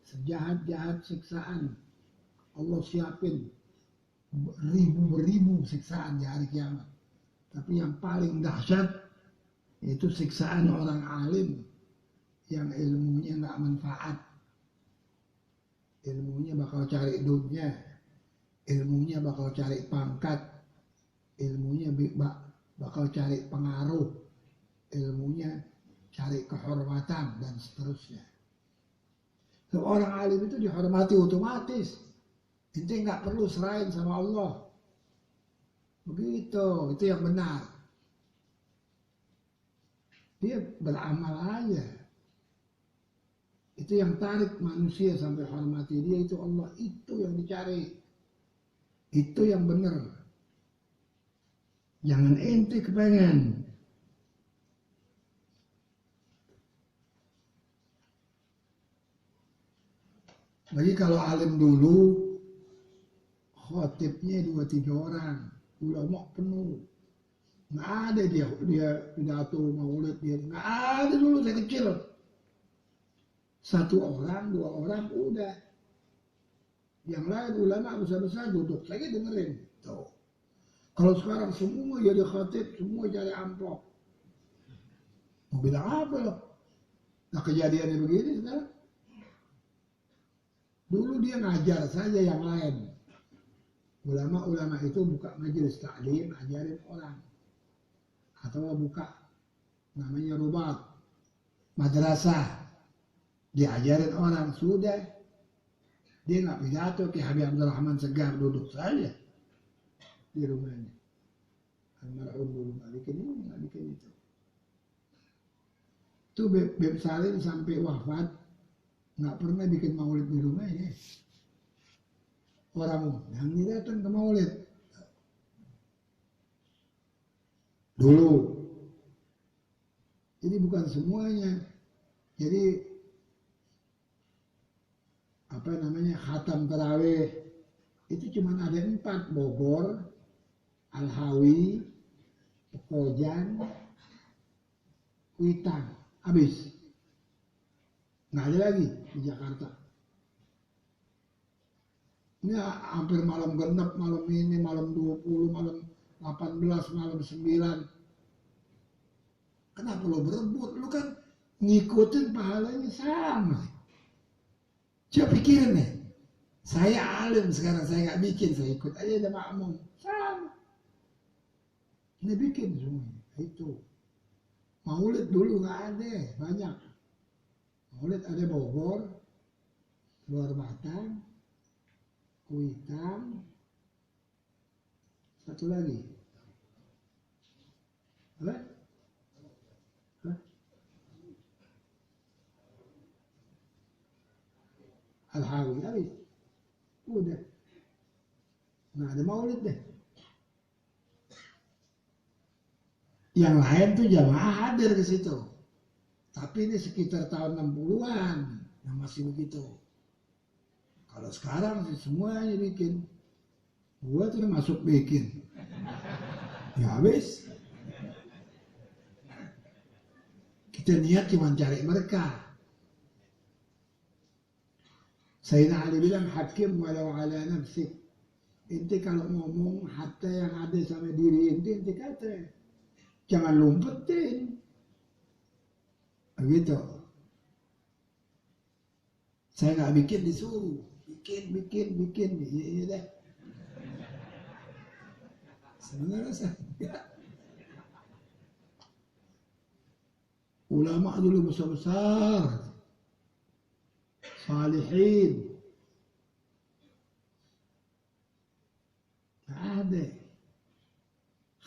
Sejahat-jahat siksaan Allah siapin beribu-ribu siksaan di hari kiamat. Tapi yang paling dahsyat itu siksaan orang alim yang ilmunya nggak manfaat. Ilmunya bakal cari dunia, ilmunya bakal cari pangkat, ilmunya bakal cari pengaruh, ilmunya cari kehormatan dan seterusnya. Seorang alim itu dihormati otomatis. Intinya nggak perlu serahin sama Allah. Begitu, itu yang benar. Dia beramal aja. Itu yang tarik manusia sampai hormati dia itu Allah. Itu yang dicari. Itu yang benar. Jangan ente kepengen lagi kalau alim dulu khotibnya 2-3 orang, ulama penuh, nggak ada dia pidato maulid dia nggak ada dulu saya kecil, 1 orang 2 orang udah, yang lain ulama besar-besar duduk saya dengerin. Tuh, kalau sekarang semua jadi khotib, semua cari amplop, mau bilang apa loh? Nah kejadiannya begini sekarang. Dulu dia ngajar saja yang lain. Ulama-ulama itu buka majelis taklim, ajarin orang. Atau buka namanya rubat, madrasah, diajarin orang. Sudah, dia nggak pidato kayak Habib Abdurrahman Segar duduk saja di rumahnya. Almarhum dulu nggak bikin ini, nggak bikin itu. Itu Beb Salim sampai wafat nggak pernah bikin maulid di rumahnya. Orang yang datang ke maulid dulu. Jadi bukan semuanya. Jadi apa namanya khatam tarawih itu cuma ada 4, Bogor, Al-Hawi, Pekojan, Kuitang, habis. Nggak ada lagi di Jakarta. Ini hampir malam genap, malam ini, malam 20, malam 18, malam 9. Kenapa lo berebut? Lo kan ngikutin pahalanya sama. Coba pikirin nih. Saya alim sekarang, saya nggak bikin, saya ikut aja ada makmum. Sama. Ini bikin semuanya. Itu. Maulid dulu nggak ada, banyak. Maulid ada Bogor, Luar Batang, Kuitang, satu lagi. Apa? Hah? Al-Hawi, habis. Udah. Nah ada Maulid deh. Yang lain tuh jamaah hadir ke situ. Tapi ini sekitar tahun 60-an yang masih begitu. Kalau sekarang sih semuanya bikin. Gua tuh masuk bikin. Ya habis. Kita niat cuma cari berkah. Sayyidina Ali bilang hakim walau ala nafsik. Inti kalau ngomong hatta yang ada sama diri inti kata. Jangan lumpetin. Begitu. Saya nggak bikin disuruh, bikin, iya deh. Sebenarnya saya ulama dulu besar-besar, salihin, nggak ada.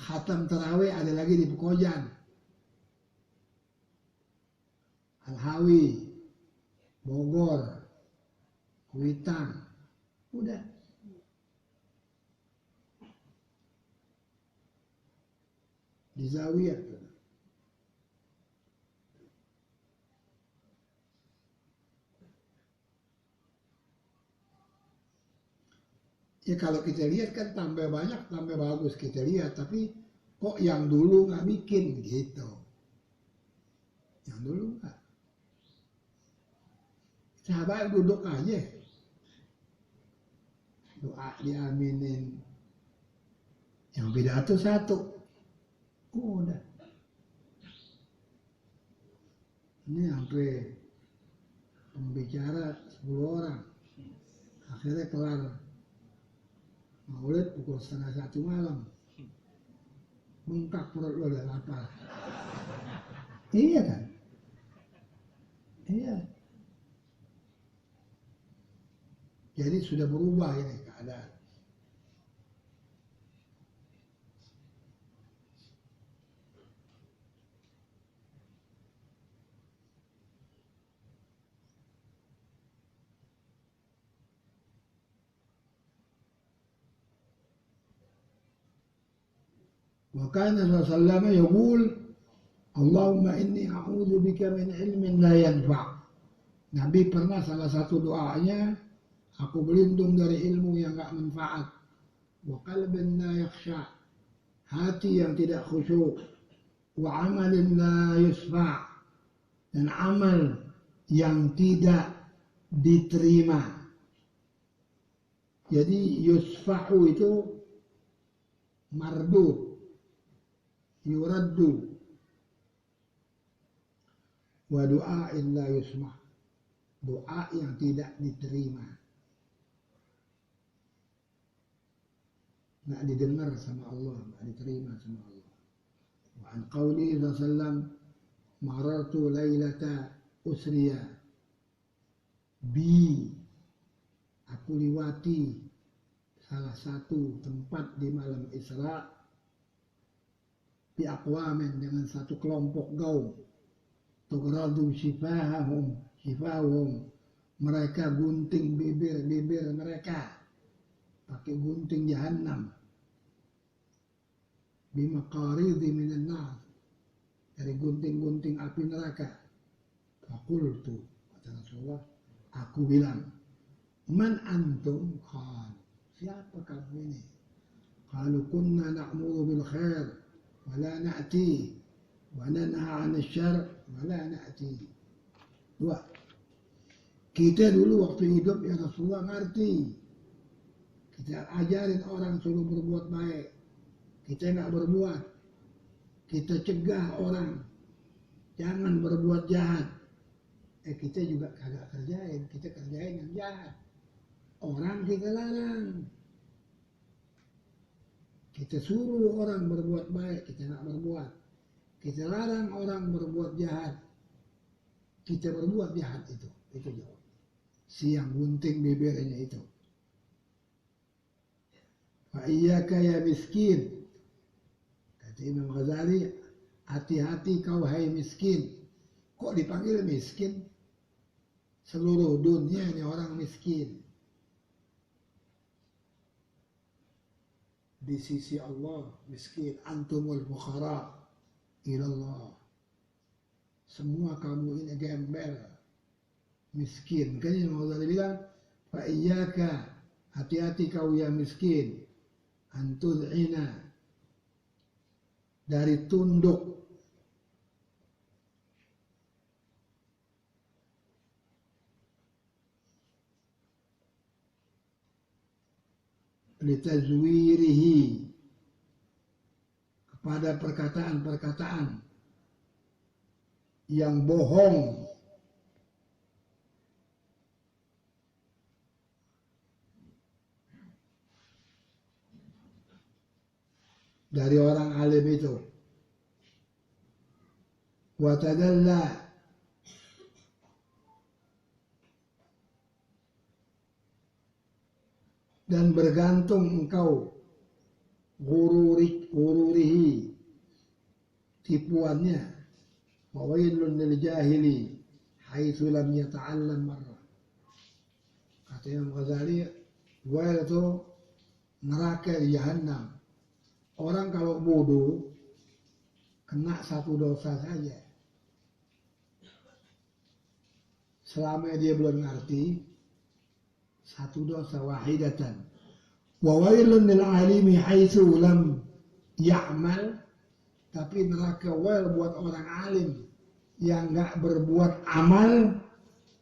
Khatam tarawih ada lagi di Pekojan. Al-Hawi, Bogor, Kuitang, udah. Di Zawiyah. Ya kalau kita lihat kan tambah banyak, tambah bagus kita lihat. Tapi Kok yang dulu nggak bikin gitu? Yang dulu nggak. Sahabat duduk aja, doa diaminin. Yang pidato satu, udah. Ini sampai pembicara 10 orang. Akhirnya kelar maulid pukul 12:30 malam. Bengkak perut lo udah lapar. Iya kan? Iya. Jadi sudah berubah ini keadaan. وكان صلى الله عليه وسلم يقول اللهم إني أعوذ بك من علم لا ينفع. Nabi pernah salah satu doanya, aku berlindung dari ilmu yang gak manfaat. Wa qalbin la yakhsha, hati yang tidak khusyuk. Wa amalin la yusfa, dan amal yang tidak diterima. Jadi yusfahu itu mardud, yuraddu, wa doa illa yusma', doa yang tidak diterima, nggak didengar sama Allah, nggak diterima sama Allah. Wa an qawli sallam marartu laylata usriya bi, aku liwati salah satu tempat di malam Isra, bi aqwamin, dengan satu kelompok kaum, tugradu shifahum, mereka gunting bibir mereka pakai gunting jahannam, bimaqaridi minan nar, dari gunting-gunting api neraka. Faqultu, kata Rasulullah, aku bilang, man antum? Qal, siapa kamu ini? Qalu kunna na'muru bil khair wa la na'ti wa nanha 'anil syarr wa la na'ti. Dua, kita dulu waktu hidup ya Rasulullah ngerti, kita ajarin orang suruh berbuat baik, kita nggak berbuat, kita cegah orang jangan berbuat jahat, kita juga kagak kerjain, kita kerjain yang jahat. Orang kita larang, kita suruh orang berbuat baik, kita nggak berbuat, kita larang orang berbuat jahat, kita berbuat jahat. Itu jawab si yang gunting bibirnya itu. Fa iyyaka ya miskin, kata Imam Ghazali, hati-hati kau hai miskin. Kok dipanggil miskin? Seluruh dunia ini orang miskin. Di sisi Allah miskin. Antumul fuqara ilallah. Semua kamu ini gembel, miskin. Kan yang Allah bilang, fa iyyaka, hati-hati kau ya miskin, antud'ina, dari tunduk, litazwirihi, kepada perkataan-perkataan yang bohong, dari orang alim itu. Wa tadalla, dan bergantung engkau, gururihi, tipuannya. Wa wailun lil jahili haitsu lam yata'allam marrah. Kata Imam Ghazali, wail itu neraka di jahannam. Orang kalau bodoh kena satu dosa saja, selama dia belum ngerti, satu dosa wahidatan. Wa wailun lil alimi haitsu lam ya'mal Tapi neraka well buat orang alim yang nggak berbuat amal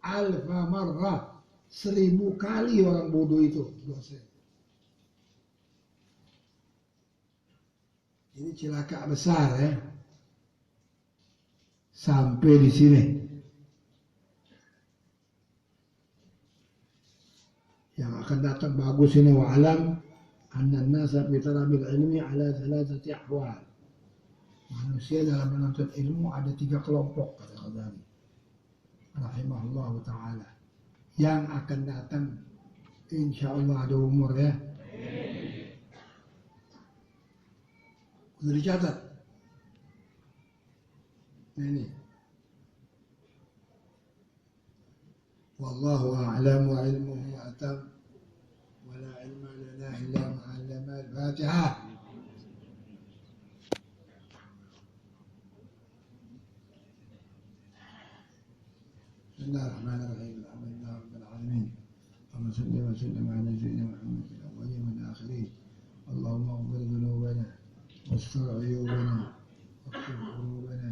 alfa marrah, 1000 kali orang bodoh itu dosa. Ini celaka besar ya. Sampai di sini. Yang akan datang bagus ini wa'alam anna an-nasa fi talabil ilmi ala thalathati ahwal. Manusia dalam menuntut ilmu ada 3 kelompok kata Ghazali rahimahullah ta'ala. Yang akan datang insyaallah ada umur ya. Udah dicatat. Ini. Wallahu a'lam wa ilmuhu atam wa la ilma lana illa ma 'allama al-Fatihah. Bismillahirrahmanirrahim. Alhamdulillah rabbil alamin. Allahumma salli wa sallim ala sayyidina Muhammad fil awwalin wal akhirin. Allahumma ighfir dhunubana واستر عيوبنا واكشف قلوبنا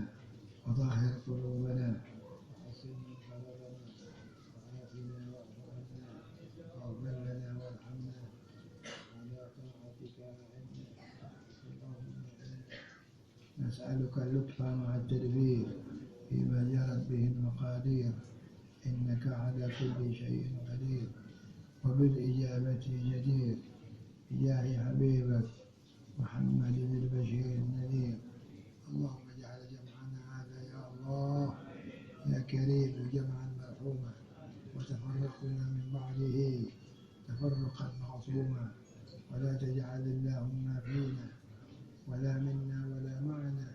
وطهر قلوبنا وحسن قلبنا وعافنا واعف عنا واغفر لنا وارحمنا على طاعتك اعنا. اللهم انا نسالك اللطف مع التدبير فيما جرت به المقادير انك على كل شيء قدير وبالاجابه جدير بجاه حبيبك محمد البشير النذير. اللهم اجعل جمعنا هذا يا الله يا كريم جمعا مرحوما وتفرقنا من بعده تفرقا معصوما ولا تجعل اللهم فينا ولا منا ولا معنا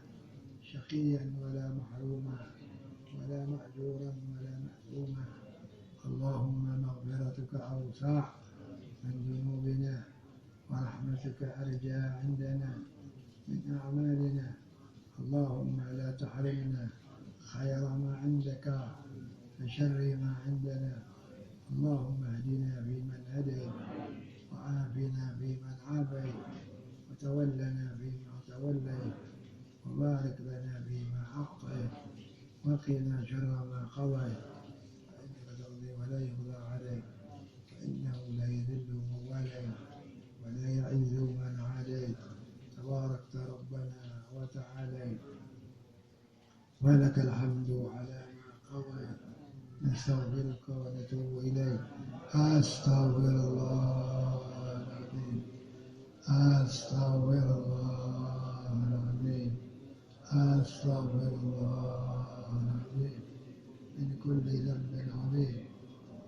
شقيا ولا محروما ولا مأجورا ولا مأثوما. اللهم مغفرتك أوسع من ذنوبنا ورحمتك أرجى عندنا من أعمالنا. اللهم لا تحرمنا خير ما عندك وشر ما عندنا. اللهم اهدنا فيمن هديت وعافنا فيمن عافيت وتولنا فيما توليت وبارك لنا فيما أعطيت وقنا شر ما قضيت فإنك تقضي ولا يقضى عليك فإنه لا يذل من واليت ولا يعز من عاديت تباركت ربنا وتعاليت ولك الحمد على ما قضيت. نستغفرك ونتوب إليك. أستغفر الله العظيم أستغفر الله العظيم أستغفر الله العظيم من كل ذنب عظيم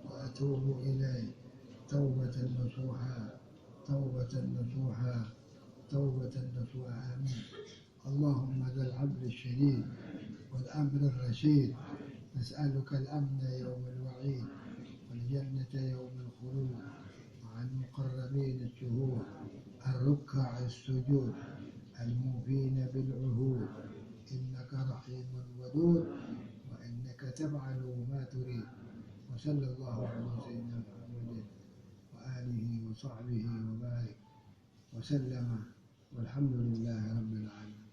وأتوب إليه توبة نصوحا توبة نصوحا توبة نصوحا. آمين. اللهم ذا العدل الشديد والأمر الرشيد نسألك الأمن يوم الوعيد والجنة يوم الخلود مع المقربين الشهود الركع السجود الموفين بالعهود. إنك رحيم ودود وإنك تفعل ما تريد. وصلى الله على سيدنا محمد وآله وصحبه وبارك وسلم والحمد لله رب العالمين.